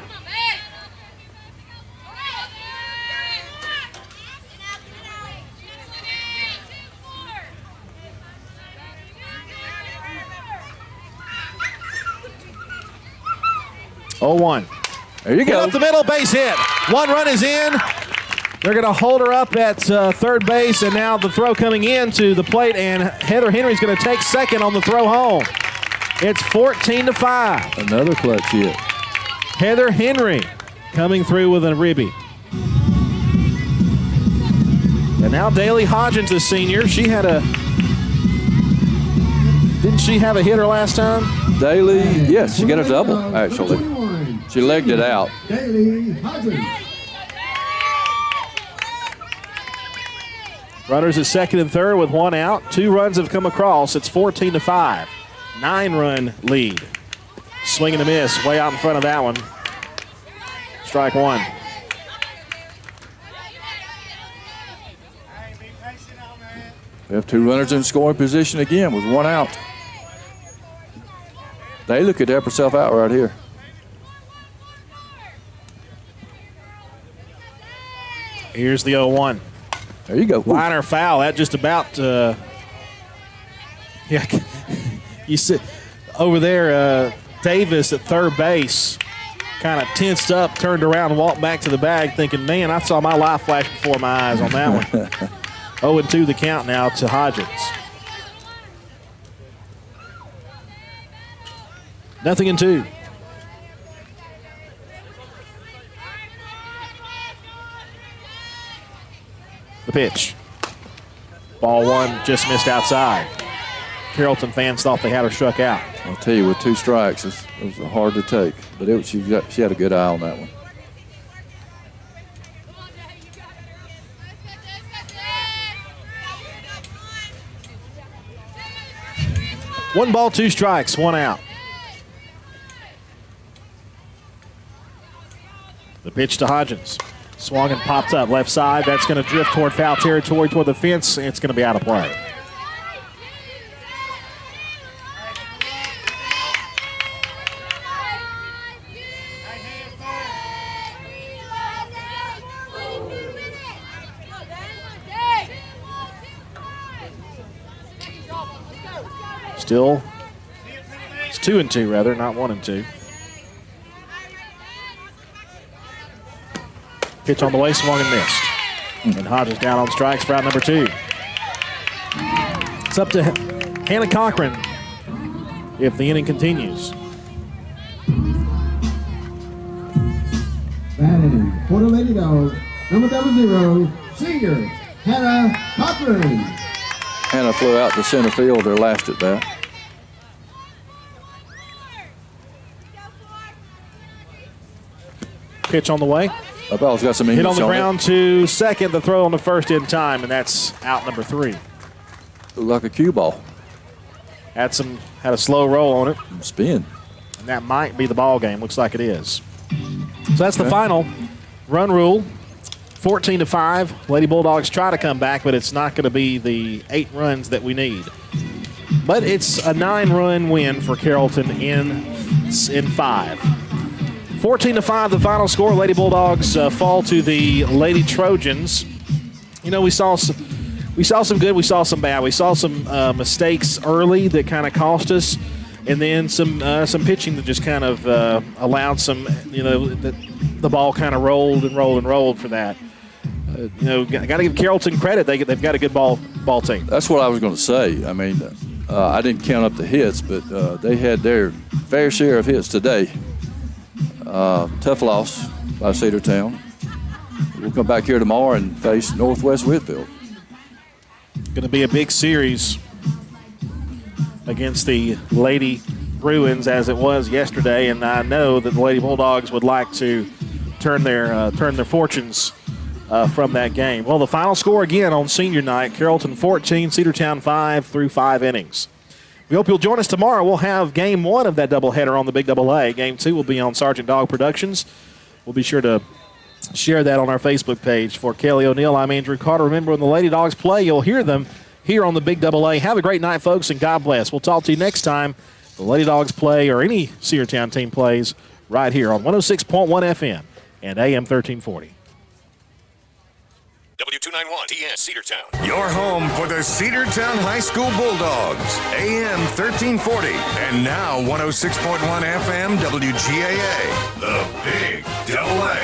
Speaker 3: Oh, 1.
Speaker 4: There you go.
Speaker 3: Up the middle, base hit. 1 run is in. They're going to hold her up at third base, and now the throw coming into the plate, and Heather Henry's going to take second on the throw home. It's 14-5.
Speaker 4: Another clutch hit.
Speaker 3: Heather Henry coming through with a ribby. And now Daly Hodgins, the senior. She had a Didn't she have a hitter last time?
Speaker 4: Daly, yes, she got a double, actually. She legged it out.
Speaker 5: Daly Hodgins.
Speaker 3: Runners at second and third with one out. 2 runs have come across. It's 14-5. 9-run lead. Swing and a miss. Way out in front of that one. Strike one.
Speaker 4: We have 2 runners in scoring position again with 1 out. Daly could help herself out right here.
Speaker 3: Here's the 0-1.
Speaker 4: There you go.
Speaker 3: Liner foul. That just about, yeah. You see over there, Davis at third base kind of tensed up, turned around and walked back to the bag thinking, man, I saw my life flash before my eyes on that one. 0-2 the count now to Hodgins. 0-2. The pitch. Ball one just missed outside. Carrollton fans thought they had her struck out.
Speaker 4: I'll tell you, with 2 strikes, it was hard to take. But she had a good eye on that one.
Speaker 3: One ball, 2 strikes, 1 out. The pitch to Hodgins. Swung and popped up left side. That's going to drift toward foul territory, toward the fence. It's going to be out of play. Still, it's 2-2 rather, not 1-2. Pitch on the way, swung and missed. And Hodges down on strikes for out number 2. It's up to Hannah Cochran if the inning continues.
Speaker 5: Batting for the Lady Dogs, number 00, senior Hannah Cochran.
Speaker 4: Hannah flew out to center field her last at bat.
Speaker 3: Pitch on the way.
Speaker 4: The ball's got some
Speaker 3: hit
Speaker 4: English
Speaker 3: on the
Speaker 4: on
Speaker 3: ground to second. The throw on the first in time, and that's out number 3.
Speaker 4: Looked like a cue ball.
Speaker 3: Had a slow roll on it.
Speaker 4: Spin.
Speaker 3: And that might be the ball game. Looks like it is. So that's the final run rule. 14-5. Lady Bulldogs try to come back, but it's not going to be the 8 runs that we need. But it's a 9-run win for Carrollton in 5. 14-5, the final score. Lady Bulldogs fall to the Lady Trojans. You know, we saw some good, we saw some bad. We saw some mistakes early that kind of cost us, and then some pitching that just kind of allowed some, the ball kind of rolled and rolled and rolled for that. Got to give Carrollton credit. They've got a good ball team.
Speaker 4: That's what I was going to say. I mean, I didn't count up the hits, but they had their fair share of hits today. Tough loss by Cedartown. We'll come back here tomorrow and face Northwest Whitfield.
Speaker 3: Going to be a big series against the Lady Bruins as it was yesterday, and I know that the Lady Bulldogs would like to turn their fortunes from that game. Well, the final score again on senior night: Carrollton 14, Cedartown 5 through 5 innings. We hope you'll join us tomorrow. We'll have Game 1 of that doubleheader on the Big AA. Game 2 will be on Sergeant Dog Productions. We'll be sure to share that on our Facebook page. For Kelly O'Neill, I'm Andrew Carter. Remember, when the Lady Dogs play, you'll hear them here on the Big AA. Have a great night, folks, and God bless. We'll talk to you next time the Lady Dogs play, or any Cedartown team plays, right here on 106.1 FM and AM 1340.
Speaker 1: W291 TN Cedartown. Your home for the Cedartown High School Bulldogs. AM 1340 and now 106.1 FM WGAA. The Big AA.